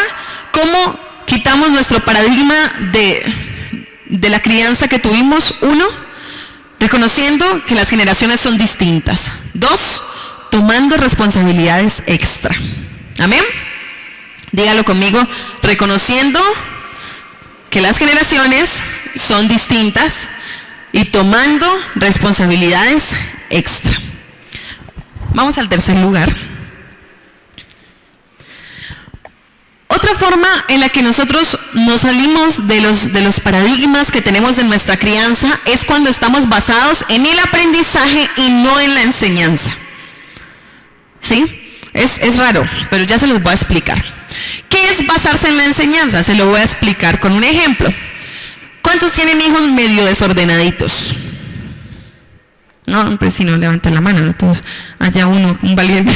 ¿cómo quitamos nuestro paradigma de la crianza que tuvimos? 1, reconociendo que las generaciones son distintas. 2, tomando responsabilidades extra. ¿Amén? Dígalo conmigo, reconociendo que las generaciones son distintas y tomando responsabilidades extra. Vamos al tercer lugar. Otra forma en la que nosotros nos salimos de los paradigmas que tenemos de nuestra crianza es cuando estamos basados en el aprendizaje y no en la enseñanza. ¿Sí? Es raro, pero ya se los voy a explicar. ¿Qué es basarse en la enseñanza? Se lo voy a explicar con un ejemplo. ¿Cuántos tienen hijos medio desordenaditos? No, pues si no levantan la mano, ¿no? Entonces, haya un valiente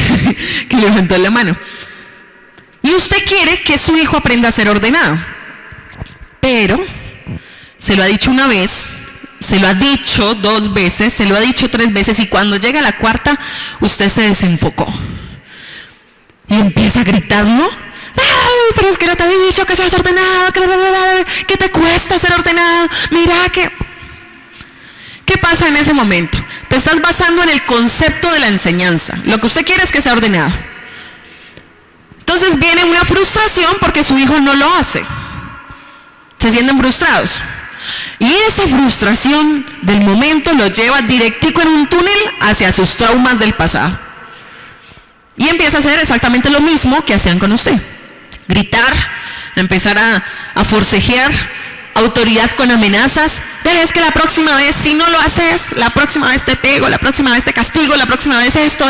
que levantó la mano. Y usted quiere que su hijo aprenda a ser ordenado. Pero, se lo ha dicho una vez, se lo ha dicho 2 veces, se lo ha dicho 3 veces, y cuando llega a la 4ª, usted se desenfocó. Y empieza a gritarlo. ¡Ay, pero es que no te he dicho que seas ordenado! ¿Qué te cuesta ser ordenado? Mira que... ¿Qué pasa en ese momento? Te estás basando en el concepto de la enseñanza. Lo que usted quiere es que sea ordenado. Entonces viene una frustración porque su hijo no lo hace. Se sienten frustrados. Y esa frustración del momento lo lleva directico en un túnel hacia sus traumas del pasado. Y empieza a hacer exactamente lo mismo que hacían con usted. Gritar, empezar a forcejear, autoridad con amenazas. Pero es que la próxima vez, si no lo haces, la próxima vez te pego, la próxima vez te castigo, la próxima vez esto.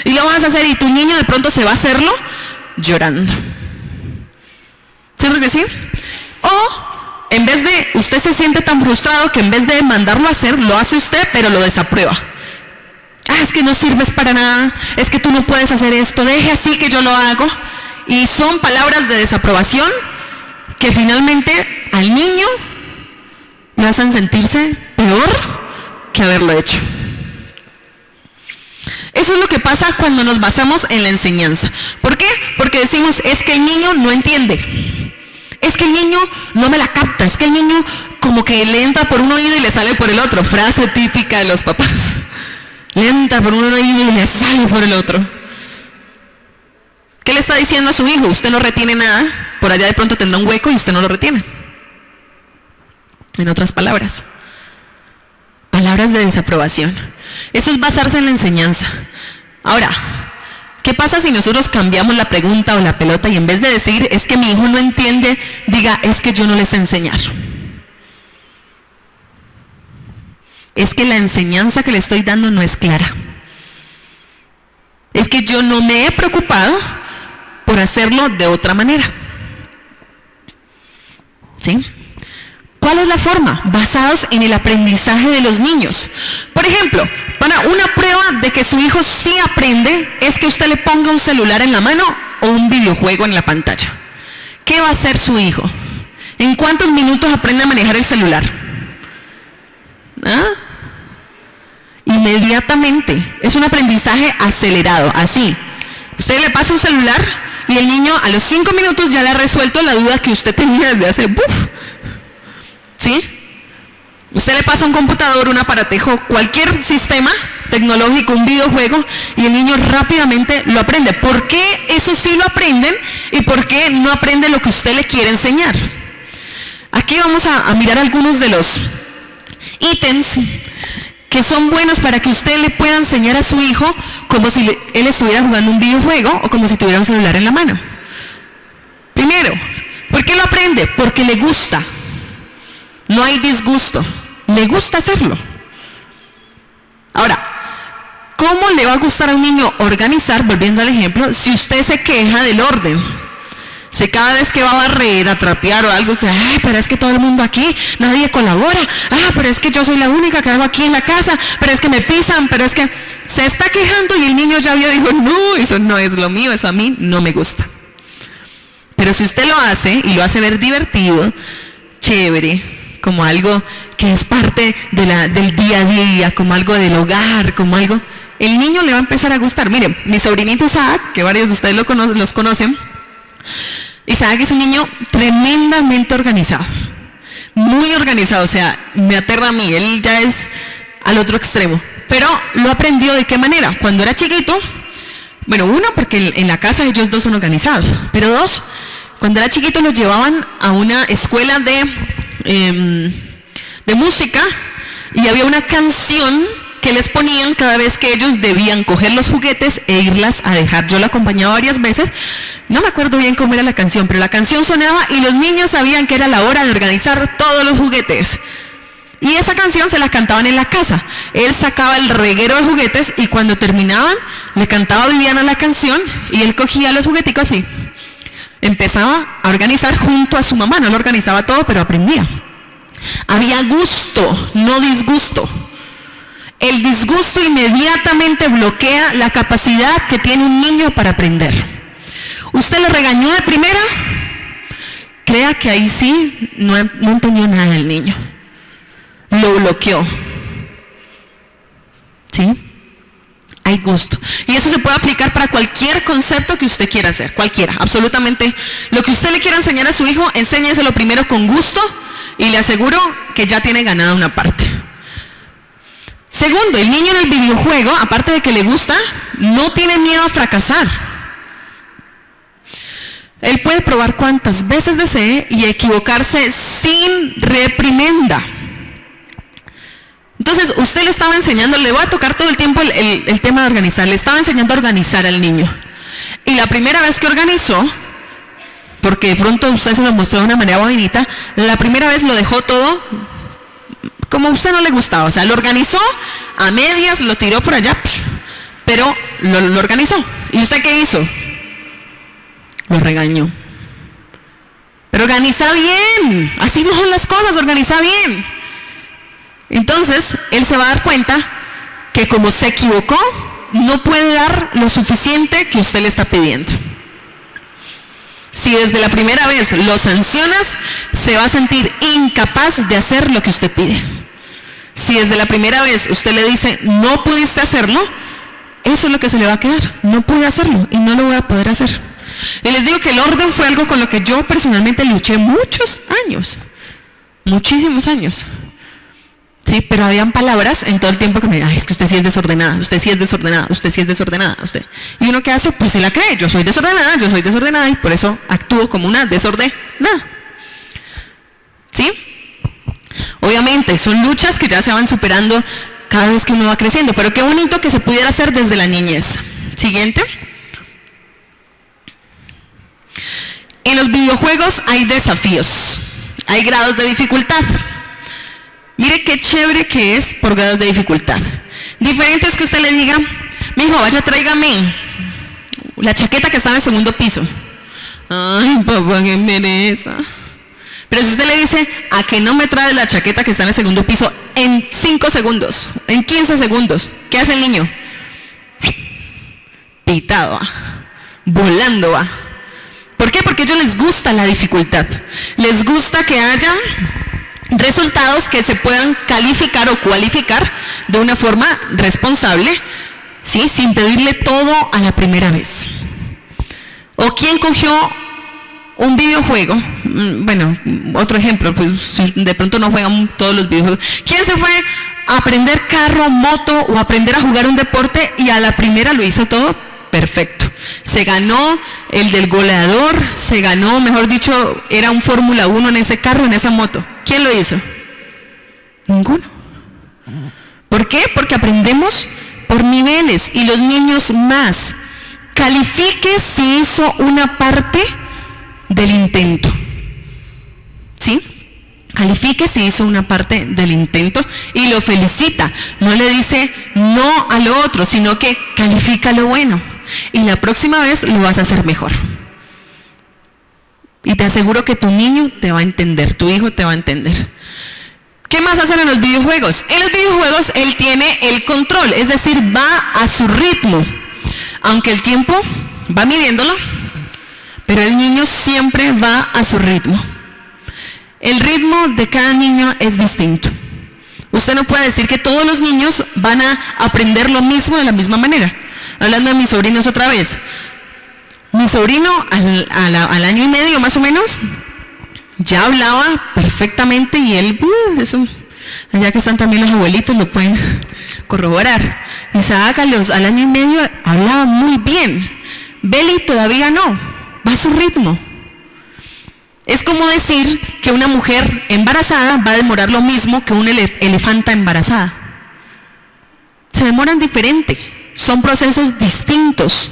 Y lo vas a hacer y tu niño de pronto se va a hacerlo llorando. ¿Cierto que sí? O en vez de, usted se siente tan frustrado que en vez de mandarlo a hacer, lo hace usted, pero lo desaprueba. Es que no sirves para nada, es que tú no puedes hacer esto, deje así que yo lo hago. Y son palabras de desaprobación que finalmente al niño le hacen sentirse peor que haberlo hecho. Eso es lo que pasa cuando nos basamos en la enseñanza. ¿Por qué? Porque decimos, es que el niño no entiende. Es que el niño no me la capta. Es que el niño como que le entra por un oído y le sale por el otro. Frase típica de los papás. Le entra por un oído y le sale por el otro. ¿Qué le está diciendo a su hijo? Usted no retiene nada. Por allá de pronto tendrá un hueco y usted no lo retiene. En otras palabras. Palabras de desaprobación. Eso es basarse en la enseñanza. Ahora, ¿qué pasa si nosotros cambiamos la pregunta o la pelota y en vez de decir, es que mi hijo no entiende, diga, es que yo no les sé enseñar? Es que la enseñanza que le estoy dando no es clara. Es que yo no me he preocupado por hacerlo de otra manera. ¿Sí? ¿Cuál es la forma? Basados en el aprendizaje de los niños. Por ejemplo, para una prueba de que su hijo sí aprende es que usted le ponga un celular en la mano o un videojuego en la pantalla. ¿Qué va a hacer su hijo? ¿En cuántos minutos aprende a manejar el celular? Inmediatamente. Es un aprendizaje acelerado, así. Usted le pasa un celular y el niño a los 5 minutos ya le ha resuelto la duda que usted tenía desde hace ¿sí? Usted le pasa un computador, un aparatejo, cualquier sistema tecnológico, un videojuego, y el niño rápidamente lo aprende. ¿Por qué eso sí lo aprenden y por qué no aprende lo que usted le quiere enseñar? Aquí vamos a mirar algunos de los ítems que son buenos para que usted le pueda enseñar a su hijo como si él estuviera jugando un videojuego o como si tuviera un celular en la mano. Primero, ¿por qué lo aprende? Porque le gusta. No hay disgusto. Le gusta hacerlo. Ahora, ¿cómo le va a gustar a un niño organizar, volviendo al ejemplo, si usted se queja del orden? Si cada vez que va a barrer, a trapear o algo, usted, ay, pero es que todo el mundo aquí, nadie colabora, pero es que yo soy la única que hago aquí en la casa, pero es que me pisan, pero es que se está quejando y el niño ya vio y dijo, no, eso no es lo mío, eso a mí no me gusta. Pero si usted lo hace y lo hace ver divertido, chévere, como algo que es parte de del día a día, como algo del hogar, como algo, el niño le va a empezar a gustar. Miren, mi sobrinito Isaac, que varios de ustedes los conocen, Isaac es un niño tremendamente organizado, muy organizado, o sea, me aterra a mí, él ya es al otro extremo, pero lo aprendió ¿de qué manera? Cuando era chiquito, bueno, uno, porque en la casa ellos dos son organizados, pero dos, cuando era chiquito los llevaban a una escuela de música y había una canción que les ponían cada vez que ellos debían coger los juguetes e irlas a dejar. Yo la acompañaba varias veces, no me acuerdo bien cómo era la canción, pero la canción sonaba y los niños sabían que era la hora de organizar todos los juguetes. Y esa canción se la cantaban en la casa. Él sacaba el reguero de juguetes y cuando terminaban, le cantaba a Viviana la canción y él cogía los jugueticos y empezaba a organizar junto a su mamá. No lo organizaba todo, pero aprendía. Había gusto, no disgusto. El disgusto inmediatamente bloquea la capacidad que tiene un niño para aprender. ¿Usted lo regañó de primera? Crea que ahí sí no entendió nada el niño. Lo bloqueó. ¿Sí? Hay gusto. Y eso se puede aplicar para cualquier concepto que usted quiera hacer. Cualquiera, absolutamente. Lo que usted le quiera enseñar a su hijo, enséñeselo primero con gusto y le aseguro que ya tiene ganada una parte. Segundo, el niño en el videojuego, aparte de que le gusta, no tiene miedo a fracasar. Él puede probar cuantas veces desee y equivocarse sin reprimenda. Entonces, usted le estaba enseñando, le voy a tocar todo el tiempo el tema de organizar, le estaba enseñando a organizar al niño. Y la primera vez que organizó, porque de pronto usted se lo mostró de una manera bonita, la primera vez lo dejó todo como a usted no le gustaba, o sea, lo organizó a medias, lo tiró por allá, pero lo organizó. ¿Y usted qué hizo? Lo regañó. Pero organiza bien, así no son las cosas, organiza bien. Entonces, él se va a dar cuenta que como se equivocó, no puede dar lo suficiente que usted le está pidiendo. Si desde la primera vez lo sancionas, se va a sentir incapaz de hacer lo que usted pide. Si desde la primera vez usted le dice, no pudiste hacerlo, eso es lo que se le va a quedar. No pude hacerlo y no lo voy a poder hacer. Y les digo que el orden fue algo con lo que yo personalmente luché muchos años, muchísimos años. Sí, pero habían palabras en todo el tiempo que me decían, es que usted sí es desordenada, usted sí es desordenada, usted sí es desordenada, usted. Y uno que hace, pues se la cree, yo soy desordenada y por eso actúo como una desordenada. ¿Sí? Obviamente, son luchas que ya se van superando cada vez que uno va creciendo, pero qué bonito que se pudiera hacer desde la niñez. Siguiente. En los videojuegos hay desafíos, hay grados de dificultad. Mire qué chévere que es por grados de dificultad. Diferente es que usted le diga, mijo, vaya, tráigame la chaqueta que está en el segundo piso. Ay, papá, qué pereza. Pero si usted le dice, a que no me trae la chaqueta que está en el segundo piso en 5 segundos, en 15 segundos, ¿qué hace el niño? Pitado va, volando va. ¿Por qué? Porque a ellos les gusta la dificultad. Les gusta que haya resultados que se puedan calificar o cualificar de una forma responsable, ¿sí? Sin pedirle todo a la primera vez. ¿O quién cogió un videojuego? Bueno, otro ejemplo, pues de pronto no juegan todos los videojuegos. ¿Quién se fue a aprender carro, moto o a aprender a jugar un deporte y a la primera lo hizo todo perfecto? Se ganó el del goleador, se ganó, mejor dicho, era un Fórmula 1 en ese carro, en esa moto. ¿Quién lo hizo? Ninguno. ¿Por qué? Porque aprendemos por niveles y los niños más. Califique si hizo una parte del intento. ¿Sí? Califique si hizo una parte del intento y lo felicita. No le dice no a lo otro, sino que califica lo bueno. Y la próxima vez lo vas a hacer mejor. Y te aseguro que tu niño te va a entender, tu hijo te va a entender. ¿Qué más hacen en los videojuegos? En los videojuegos él tiene el control, es decir, va a su ritmo. Aunque el tiempo va midiéndolo, pero el niño siempre va a su ritmo. El ritmo de cada niño es distinto. Usted no puede decir que todos los niños van a aprender lo mismo de la misma manera. Hablando de mis sobrinos otra vez. Mi sobrino al año y medio más o menos ya hablaba perfectamente y él, eso, allá que están también los abuelitos lo pueden corroborar. Isaac al año y medio hablaba muy bien. Beli todavía no, va a su ritmo. Es como decir que una mujer embarazada va a demorar lo mismo que una elefanta embarazada. Se demoran diferente, son procesos distintos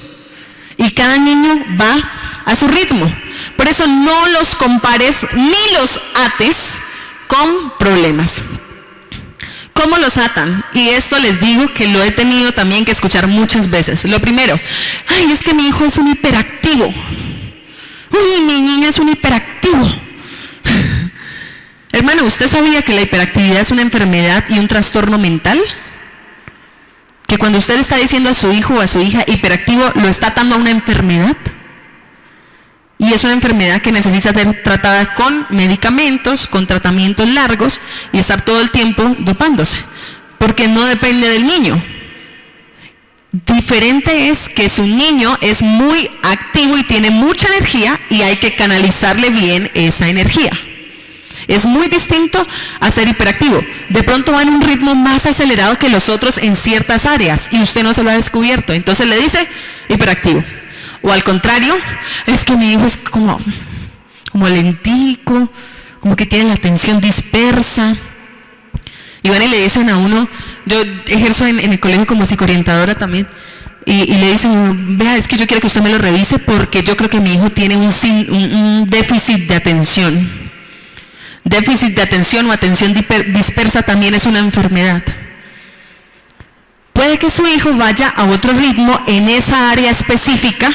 y cada niño va a su ritmo. Por eso no los compares ni los ates con problemas. ¿Cómo los atan? Y esto les digo que lo he tenido también que escuchar muchas veces. Lo primero, ay, es que mi hijo es un hiperactivo. Uy, mi niño es un hiperactivo. Hermano, ¿usted sabía que la hiperactividad es una enfermedad y un trastorno mental? Que cuando usted está diciendo a su hijo o a su hija hiperactivo, lo está atando a una enfermedad. Y es una enfermedad que necesita ser tratada con medicamentos, con tratamientos largos y estar todo el tiempo dopándose. Porque no depende del niño. Diferente es que su niño es muy activo y tiene mucha energía y hay que canalizarle bien esa energía. Es muy distinto a ser hiperactivo. De pronto va en un ritmo más acelerado que los otros en ciertas áreas y usted no se lo ha descubierto. Entonces le dice hiperactivo. O al contrario, es que mi hijo es como lentico, como que tiene la atención dispersa. Y van y le dicen a uno, yo ejerzo en el colegio como psicoorientadora también, y le dicen, vea, es que yo quiero que usted me lo revise porque yo creo que mi hijo tiene un déficit de atención. Déficit de atención o atención dispersa también es una enfermedad. Puede que su hijo vaya a otro ritmo en esa área específica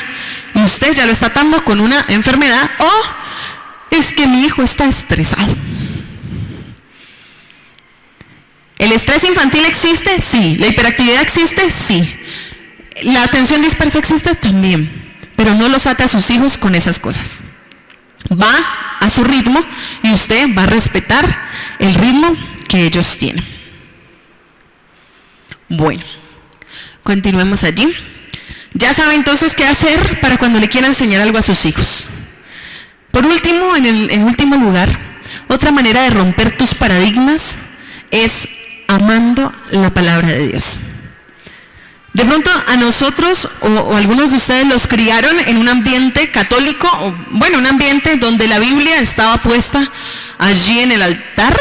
y usted ya lo está atando con una enfermedad, o es que mi hijo está estresado. ¿El estrés infantil existe? Sí. ¿La hiperactividad existe? Sí. ¿La atención dispersa existe? También. Pero no los ate a sus hijos con esas cosas. Va a su ritmo y usted va a respetar el ritmo que ellos tienen. Bueno, continuemos allí. Ya sabe entonces qué hacer para cuando le quiera enseñar algo a sus hijos. Por último, en último lugar, otra manera de romper tus paradigmas es amando la palabra de Dios. De pronto a nosotros o algunos de ustedes los criaron en un ambiente católico, un ambiente donde la Biblia estaba puesta allí en el altar,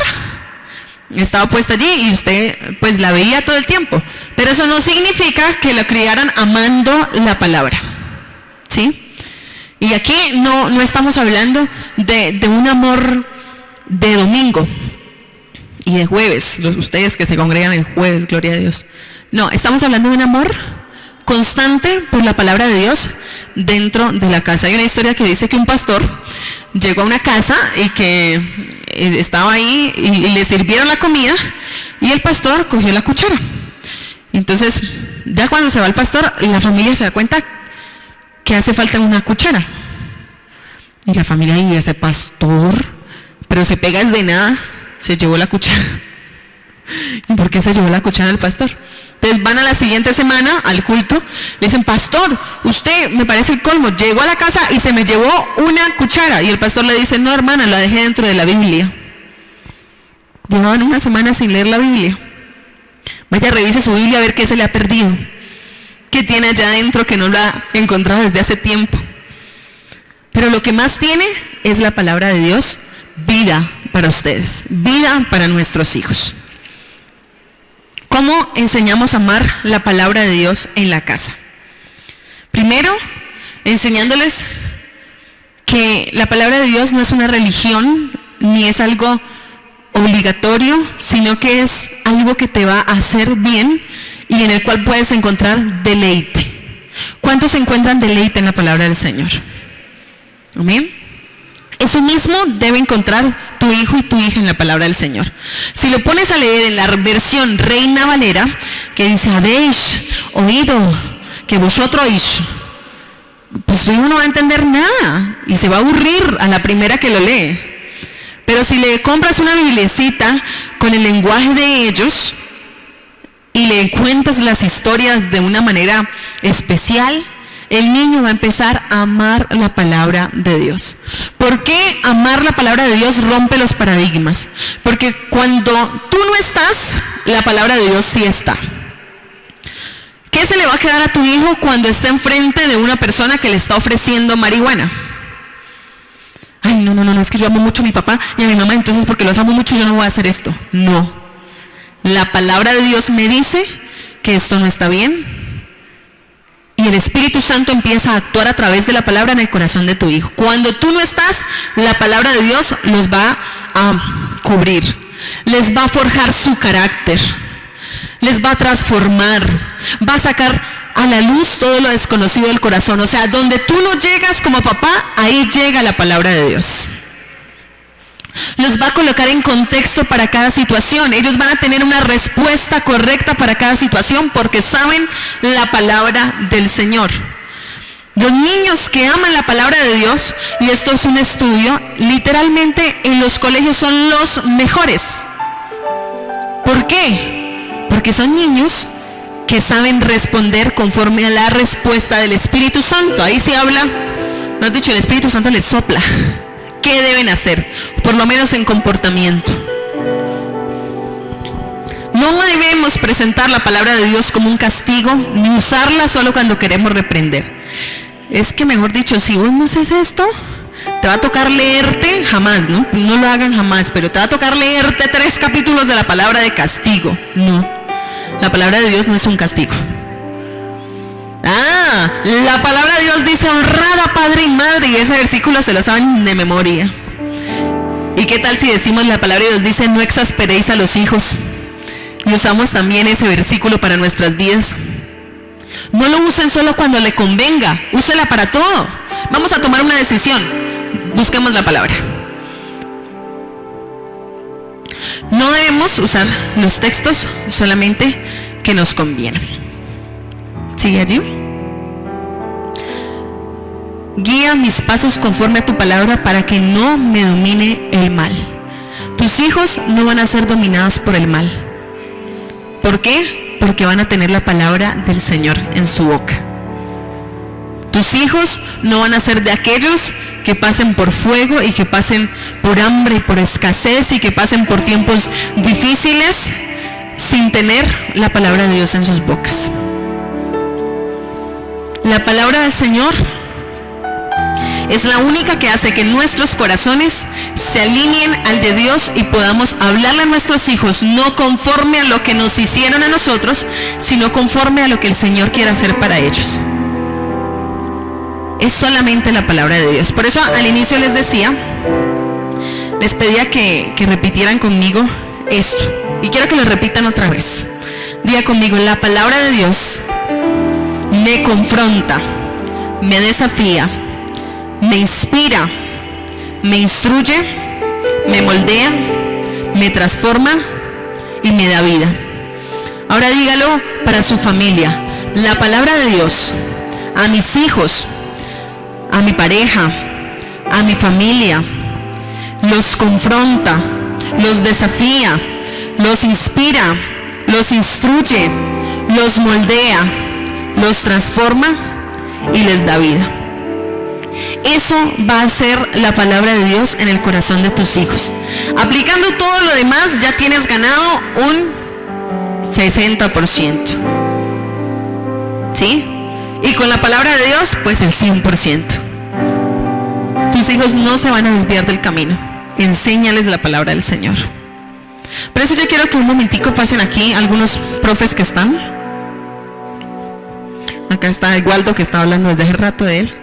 estaba puesta allí y usted pues la veía todo el tiempo. Pero eso no significa que la criaran amando la palabra, ¿sí? Y aquí no estamos hablando de un amor de domingo y de jueves, ustedes que se congregan el jueves, gloria a Dios. No, estamos hablando de un amor constante por la palabra de Dios dentro de la casa. Hay una historia que dice que un pastor llegó a una casa y que estaba ahí y le sirvieron la comida y el pastor cogió la cuchara. Entonces, ya cuando se va el pastor, la familia se da cuenta que hace falta una cuchara. Y la familia dice, ese pastor, pero se pega desde nada, se llevó la cuchara. ¿Y por qué se llevó la cuchara el pastor? Entonces van a la siguiente semana al culto, le dicen, pastor, usted me parece el colmo, llegó a la casa y se me llevó una cuchara. Y el pastor le dice, no hermana, la dejé dentro de la Biblia. Llevaban una semana sin leer la Biblia. Vaya, revise su Biblia a ver qué se le ha perdido. ¿Qué tiene allá adentro que no lo ha encontrado desde hace tiempo? Pero lo que más tiene es la palabra de Dios, vida para ustedes, vida para nuestros hijos. ¿Cómo enseñamos a amar la palabra de Dios en la casa? Primero, enseñándoles que la palabra de Dios no es una religión, ni es algo obligatorio, sino que es algo que te va a hacer bien y en el cual puedes encontrar deleite. ¿Cuántos encuentran deleite en la palabra del Señor? Amén. Eso mismo debe encontrar tu hijo y tu hija en la palabra del Señor. Si lo pones a leer en la versión Reina Valera, que dice, habéis oído que vosotros oís, pues tu hijo no va a entender nada y se va a aburrir a la primera que lo lee. Pero si le compras una biblicita con el lenguaje de ellos y le cuentas las historias de una manera especial, el niño va a empezar a amar la palabra de Dios. ¿Por qué amar la palabra de Dios rompe los paradigmas? Porque cuando tú no estás, la palabra de Dios sí está. ¿Qué se le va a quedar a tu hijo cuando esté enfrente de una persona que le está ofreciendo marihuana? Ay, no, es que yo amo mucho a mi papá y a mi mamá, entonces porque los amo mucho yo no voy a hacer esto. No. La palabra de Dios me dice que esto no está bien. Y el Espíritu Santo empieza a actuar a través de la palabra en el corazón de tu hijo. Cuando tú no estás, la palabra de Dios los va a cubrir. Les va a forjar su carácter. Les va a transformar. Va a sacar a la luz todo lo desconocido del corazón. O sea, donde tú no llegas como papá, ahí llega la palabra de Dios. Los va a colocar en contexto para cada situación. Ellos van a tener una respuesta correcta para cada situación porque saben la palabra del Señor. Los niños que aman la palabra de Dios, y esto es un estudio, literalmente en los colegios son los mejores. ¿Por qué? Porque son niños que saben responder conforme a la respuesta del Espíritu Santo. Ahí se habla, no has dicho, el Espíritu Santo les sopla. ¿Qué deben hacer? Por lo menos en comportamiento. No debemos presentar la palabra de Dios como un castigo, ni usarla solo cuando queremos reprender. Es que, mejor dicho, si vos no haces esto, te va a tocar leerte, jamás, ¿no? No lo hagan jamás, pero te va a tocar leerte 3 capítulos de la palabra de castigo. No, la palabra de Dios no es un castigo. La palabra de Dios dice honrad a padre y madre, y ese versículo se lo saben de memoria. ¿Y qué tal si decimos la palabra de Dios dice no exasperéis a los hijos? Y usamos también ese versículo para nuestras vidas. No lo usen solo cuando le convenga, úsela para todo. Vamos a tomar una decisión, busquemos la palabra. No debemos usar los textos solamente que nos convienen. ¿Sigue allí? Guía mis pasos conforme a tu palabra para que no me domine el mal. Tus hijos no van a ser dominados por el mal. ¿Por qué? Porque van a tener la palabra del Señor en su boca. Tus hijos no van a ser de aquellos que pasen por fuego y que pasen por hambre y por escasez y que pasen por tiempos difíciles sin tener la palabra de Dios en sus bocas. La palabra del Señor es la única que hace que nuestros corazones se alineen al de Dios y podamos hablarle a nuestros hijos no conforme a lo que nos hicieron a nosotros, sino conforme a lo que el Señor quiere hacer para ellos. Es solamente la palabra de Dios. Por eso al inicio les decía, les pedía que repitieran conmigo esto. Y quiero que lo repitan otra vez. Diga conmigo, la palabra de Dios me confronta, me desafía, me inspira, me instruye, me moldea, me transforma y me da vida. Ahora dígalo para su familia. La palabra de Dios a mis hijos, a mi pareja, a mi familia, los confronta, los desafía, los inspira, los instruye, los moldea, los transforma y les da vida. Eso va a ser la palabra de Dios en el corazón de tus hijos. Aplicando todo lo demás ya tienes ganado un 60%. ¿Sí? Y con la palabra de Dios, pues el 100%. Tus hijos no se van a desviar del camino. Enséñales la palabra del Señor. Por eso yo quiero que un momentico pasen aquí algunos profes que están. Acá está Waldo, que estaba hablando desde hace rato de él.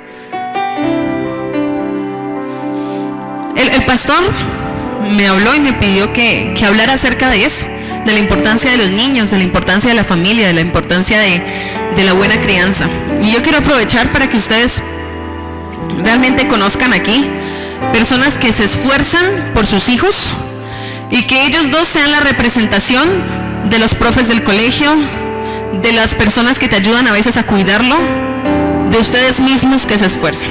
El pastor me habló y me pidió que hablara acerca de eso, de la importancia de los niños, de la importancia de la familia, de la importancia de la buena crianza. Y yo quiero aprovechar para que ustedes realmente conozcan aquí personas que se esfuerzan por sus hijos y que ellos dos sean la representación de los profes del colegio, de las personas que te ayudan a veces a cuidarlo, de ustedes mismos que se esfuerzan.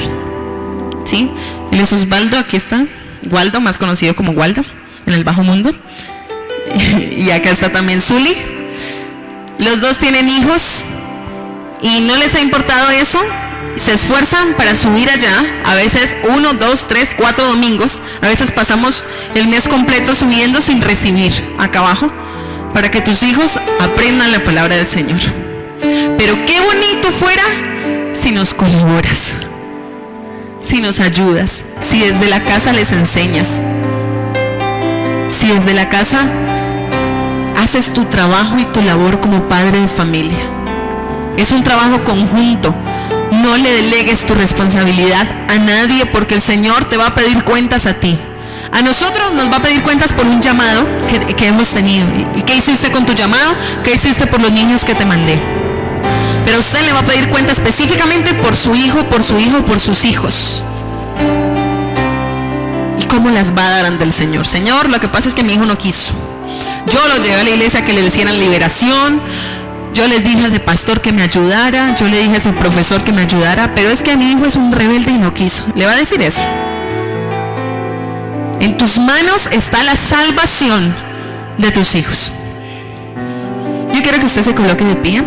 ¿Sí? Él es Osvaldo, aquí está, Waldo, más conocido como Waldo, en el bajo mundo. Y acá está también Zuli. Los dos tienen hijos y no les ha importado eso. Se esfuerzan para subir allá, a veces 1, 2, 3, 4 domingos. A veces pasamos el mes completo subiendo sin recibir acá abajo, para que tus hijos aprendan la palabra del Señor. Pero qué bonito fuera si nos colaboras, si nos ayudas, si desde la casa les enseñas, si desde la casa haces tu trabajo y tu labor como padre de familia. Es un trabajo conjunto. No le delegues tu responsabilidad a nadie, porque el Señor te va a pedir cuentas a ti. A nosotros nos va a pedir cuentas por un llamado que hemos tenido. ¿Y qué hiciste con tu llamado? ¿Qué hiciste por los niños que te mandé? Pero usted le va a pedir cuenta específicamente por su hijo, por sus hijos. ¿Y cómo las va a dar ante el Señor? Señor, lo que pasa es que mi hijo no quiso. Yo lo llevé a la iglesia que le hicieran liberación. Yo les dije a ese pastor que me ayudara. Yo le dije a ese profesor que me ayudara. Pero es que mi hijo es un rebelde y no quiso. ¿Le va a decir eso? En tus manos está la salvación de tus hijos. Yo quiero que usted se coloque de pie.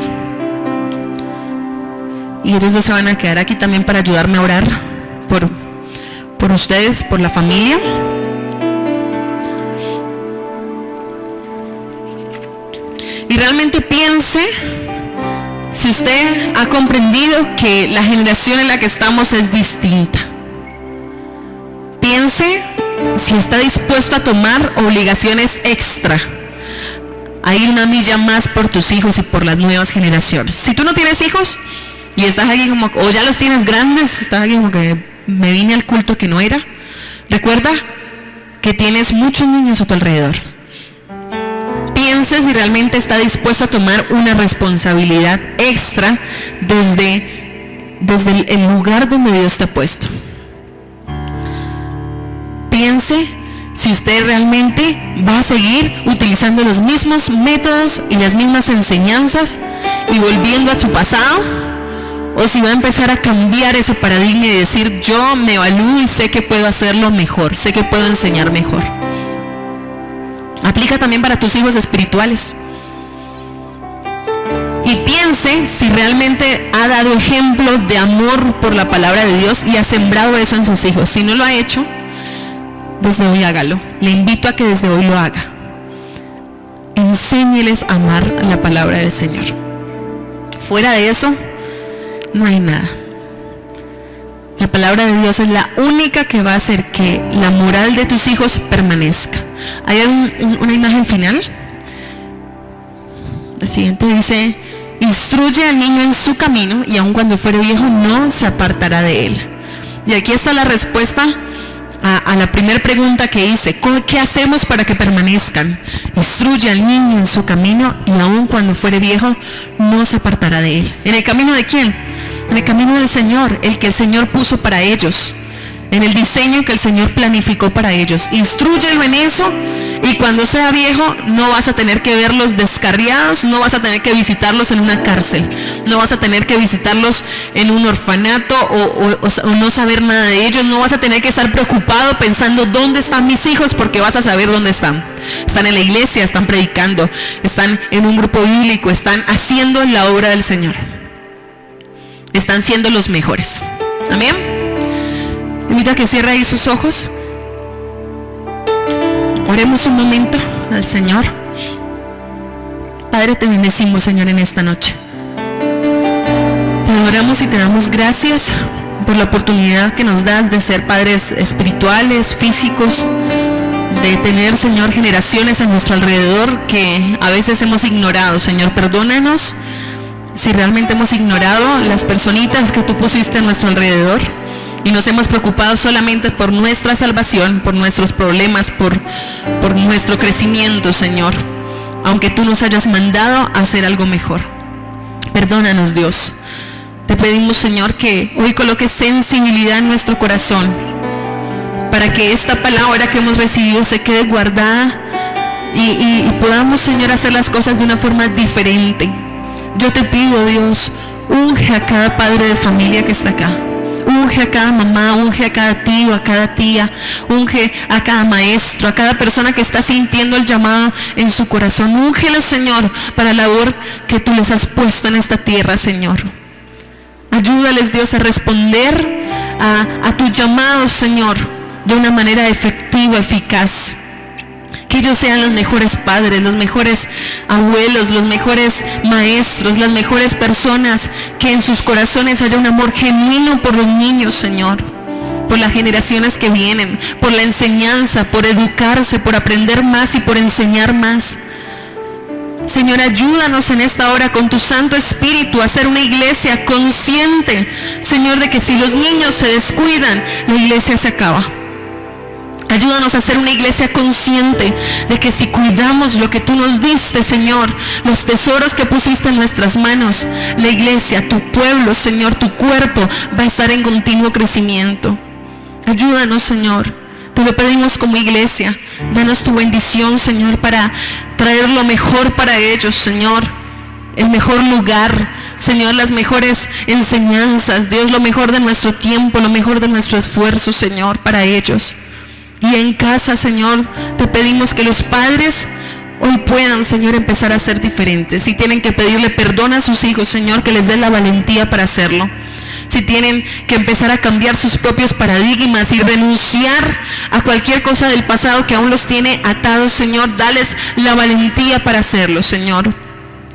Y ellos dos se van a quedar aquí también para ayudarme a orar por ustedes, por la familia. Y realmente piense si usted ha comprendido que la generación en la que estamos es distinta. Piense si está dispuesto a tomar obligaciones extra, a ir una milla más por tus hijos y por las nuevas generaciones. Si tú no tienes hijos y estás aquí como, o ya los tienes grandes, estás aquí como que me vine al culto que no era, recuerda que tienes muchos niños a tu alrededor. Piense si realmente está dispuesto a tomar una responsabilidad extra desde el lugar donde Dios te ha puesto. Piense si usted realmente va a seguir utilizando los mismos métodos y las mismas enseñanzas y volviendo a su pasado, o si va a empezar a cambiar ese paradigma y decir, yo me evalúo y sé que puedo hacerlo mejor, sé que puedo enseñar mejor. Aplica también para tus hijos espirituales. Y piense si realmente ha dado ejemplo de amor por la palabra de Dios y ha sembrado eso en sus hijos. Si no lo ha hecho, desde hoy hágalo. Le invito a que desde hoy lo haga. Enséñeles a amar la palabra del Señor. Fuera de eso, no hay nada. La palabra de Dios es la única que va a hacer que la moral de tus hijos permanezca. Hay una imagen final. La siguiente dice: instruye al niño en su camino y aun cuando fuere viejo no se apartará de él. Y aquí está la respuesta a la primera pregunta que hice. ¿Qué hacemos para que permanezcan? Instruye al niño en su camino y aun cuando fuere viejo no se apartará de él. ¿En el camino de quién? En el camino del Señor, el que el Señor puso para ellos, en el diseño que el Señor planificó para ellos. Instrúyelo en eso, y cuando sea viejo no vas a tener que verlos descarriados, no vas a tener que visitarlos en una cárcel, no vas a tener que visitarlos en un orfanato o no saber nada de ellos, no vas a tener que estar preocupado pensando dónde están mis hijos, porque vas a saber dónde están. Están en la iglesia, están predicando, están en un grupo bíblico, están haciendo la obra del Señor, están siendo los mejores. Amén. Invito a que cierre ahí sus ojos. Oremos un momento al Señor. Padre, te bendecimos, Señor, en esta noche. Te adoramos y te damos gracias por la oportunidad que nos das de ser padres espirituales, físicos, de tener, Señor, generaciones a nuestro alrededor que a veces hemos ignorado. Señor, perdónanos si realmente hemos ignorado las personitas que tú pusiste a nuestro alrededor y nos hemos preocupado solamente por nuestra salvación, por nuestros problemas, por nuestro crecimiento, Señor, aunque tú nos hayas mandado a hacer algo mejor. Perdónanos, Dios. Te pedimos, Señor, que hoy coloques sensibilidad en nuestro corazón para que esta palabra que hemos recibido se quede guardada y podamos, Señor, hacer las cosas de una forma diferente. Yo te pido, Dios, unge a cada padre de familia que está acá. Unge a cada mamá, unge a cada tío, a cada tía, unge a cada maestro, a cada persona que está sintiendo el llamado en su corazón. Úngelos, Señor, para la labor que tú les has puesto en esta tierra, Señor. Ayúdales, Dios, a responder a tu llamado, Señor, de una manera efectiva, eficaz. Que ellos sean los mejores padres, los mejores abuelos, los mejores maestros, las mejores personas. Que en sus corazones haya un amor genuino por los niños, Señor, por las generaciones que vienen, por la enseñanza, por educarse, por aprender más y por enseñar más. Señor, ayúdanos en esta hora con tu Santo Espíritu a ser una iglesia consciente, Señor, de que si los niños se descuidan, la iglesia se acaba. Ayúdanos a ser una iglesia consciente de que si cuidamos lo que tú nos diste, Señor, los tesoros que pusiste en nuestras manos, la iglesia, tu pueblo, Señor, tu cuerpo va a estar en continuo crecimiento. Ayúdanos, Señor, te lo pedimos como iglesia. Danos tu bendición, Señor, para traer lo mejor para ellos, Señor, el mejor lugar, Señor, las mejores enseñanzas, Dios, lo mejor de nuestro tiempo, lo mejor de nuestro esfuerzo, Señor, para ellos. Y en casa, Señor, te pedimos que los padres hoy puedan, Señor, empezar a ser diferentes. Si tienen que pedirle perdón a sus hijos, Señor, que les dé la valentía para hacerlo. Si tienen que empezar a cambiar sus propios paradigmas y renunciar a cualquier cosa del pasado que aún los tiene atados, Señor, dales la valentía para hacerlo, Señor.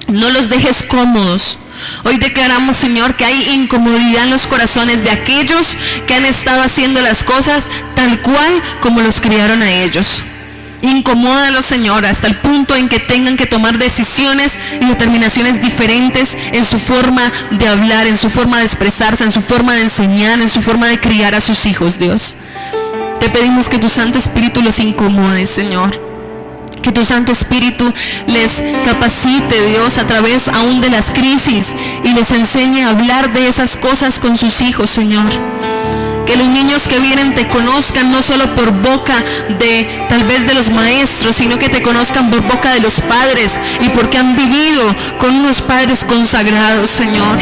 No los dejes cómodos. Hoy declaramos, Señor, que hay incomodidad en los corazones de aquellos que han estado haciendo las cosas tal cual como los criaron a ellos. Incomódalos, Señor, hasta el punto en que tengan que tomar decisiones y determinaciones diferentes en su forma de hablar, en su forma de expresarse, en su forma de enseñar, en su forma de criar a sus hijos, Dios. Te pedimos que tu Santo Espíritu los incomode, Señor. Que tu Santo Espíritu les capacite, Dios, a través aún de las crisis y les enseñe a hablar de esas cosas con sus hijos, Señor. Que los niños que vienen te conozcan no solo por boca de tal vez de los maestros, sino que te conozcan por boca de los padres y porque han vivido con unos padres consagrados, Señor.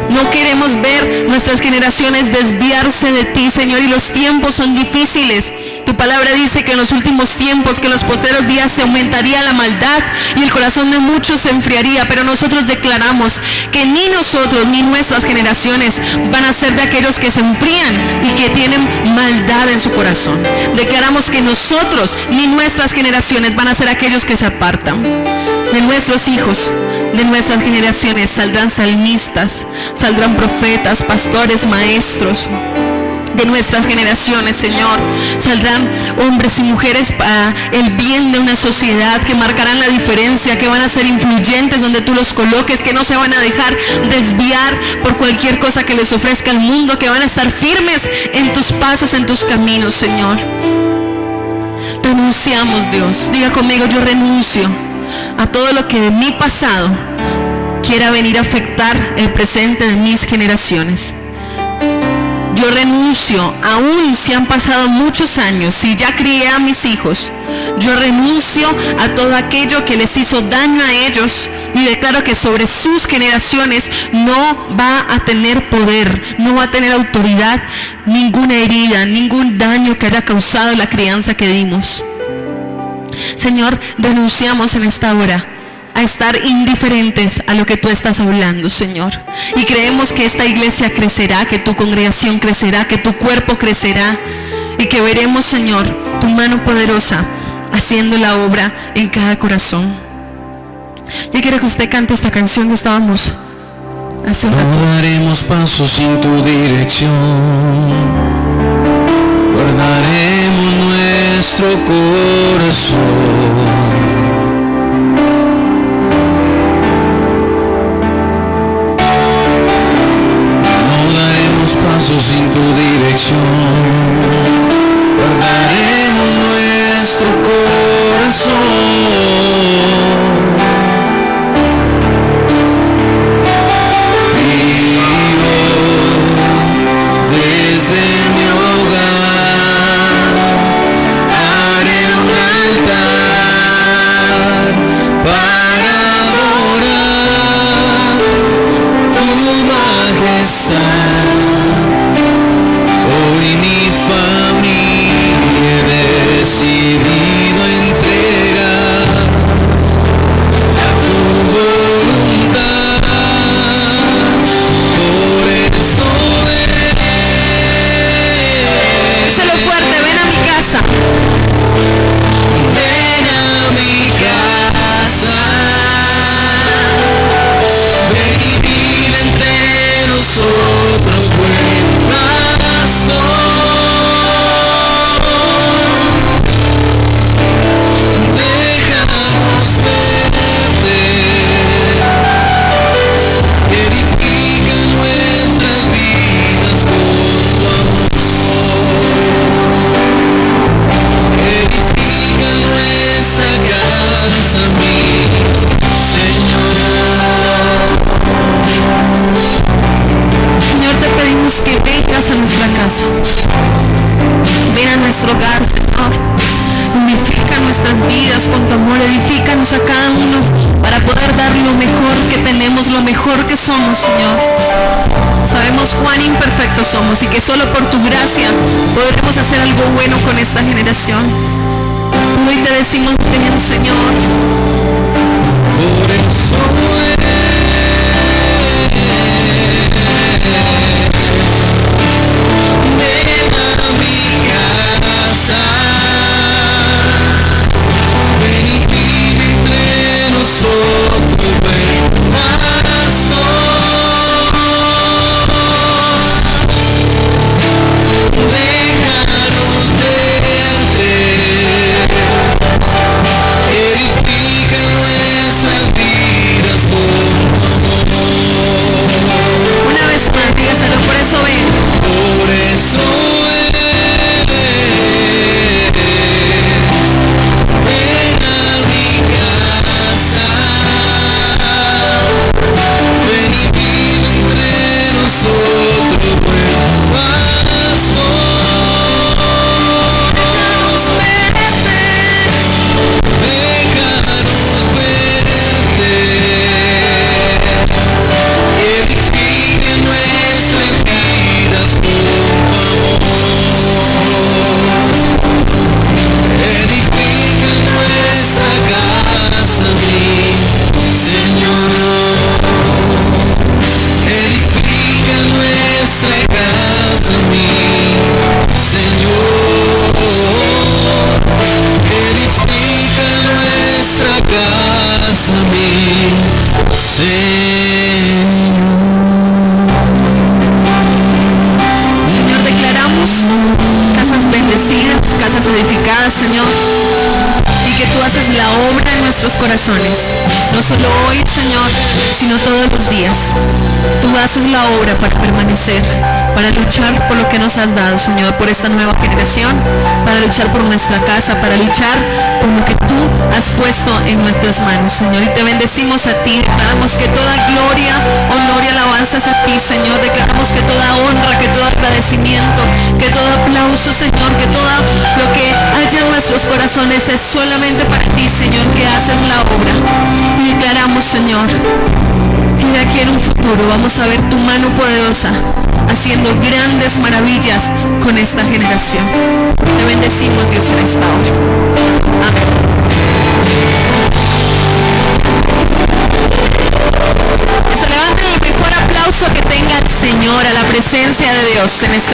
No queremos ver nuestras generaciones desviarse de ti, Señor, y los tiempos son difíciles. Tu palabra dice que en los últimos tiempos, que en los posteros días se aumentaría la maldad y el corazón de muchos se enfriaría, pero nosotros declaramos que ni nosotros ni nuestras generaciones van a ser de aquellos que se enfrían y que tienen maldad en su corazón. Declaramos que nosotros ni nuestras generaciones van a ser aquellos que se apartan. De nuestros hijos, de nuestras generaciones saldrán salmistas, saldrán profetas, pastores, maestros. De nuestras generaciones, Señor, saldrán hombres y mujeres para el bien de una sociedad, que marcarán la diferencia, que van a ser influyentes donde tú los coloques, que no se van a dejar desviar por cualquier cosa que les ofrezca el mundo, que van a estar firmes en tus pasos, en tus caminos, Señor. Renunciamos, Dios. Diga conmigo: yo renuncio a todo lo que de mi pasado quiera venir a afectar el presente de mis generaciones. Yo renuncio, aún si han pasado muchos años, si ya crié a mis hijos, yo renuncio a todo aquello que les hizo daño a ellos y declaro que sobre sus generaciones no va a tener poder, no va a tener autoridad, ninguna herida, ningún daño que haya causado la crianza que dimos. Señor, renunciamos en esta hora a estar indiferentes a lo que tú estás hablando, Señor. Y creemos que esta iglesia crecerá, que tu congregación crecerá, que tu cuerpo crecerá y que veremos, Señor, tu mano poderosa haciendo la obra en cada corazón. Yo quiero que usted cante esta canción que estábamos hace un rato. No daremos pasos sin tu dirección, guardaremos nuestro corazón. Sin tu dirección, guardaremos nuestro corazón. Vivo desde mi hogar, usarnos a cada uno para poder dar lo mejor que tenemos, lo mejor que somos, Señor. Sabemos cuán imperfectos somos y que solo por tu gracia podremos hacer algo bueno con esta generación. Hoy te decimos ven, Señor. Por eso ven a mi casa, ven y vive entre nosotros, buen pastor. Déjanos verte, edifica nuestras vidas con tu amor. Una vez más, dígaselo, por eso ven. Por eso ven a mi casa, ven y vive entre nosotros, buen pastor. Déjanos verte, edifica nuestras vidas con tu amor. Edifica nuestra casa, mi Señor. Edifica nuestra casa, mi Señor. Edifica nuestra casa, mi Señor. Señor, declaramos casas bendecidas, casas edificadas, Señor, y que tú haces la obra en nuestros corazones, no solo hoy, Señor, sino todos los días. Tú haces la obra para permanecer, para luchar por lo que nos has dado, Señor, por esta nueva generación, para luchar por nuestra casa, para luchar por lo que tú has puesto en nuestras manos, Señor, y te bendecimos a ti. Declaramos que toda gloria, honor y alabanza es a ti, Señor. Declaramos que toda honra, que todo agradecimiento, que todo aplauso, Señor, que todo lo que haya en nuestros corazones es solamente para ti, Señor, que haces la obra. Y declaramos, Señor, que de aquí en un futuro vamos a ver tu mano poderosa haciendo grandes maravillas con esta generación. Te bendecimos, Dios, en esta hora. Amén. Se levanten el mejor aplauso que tenga el Señor a la presencia de Dios en esta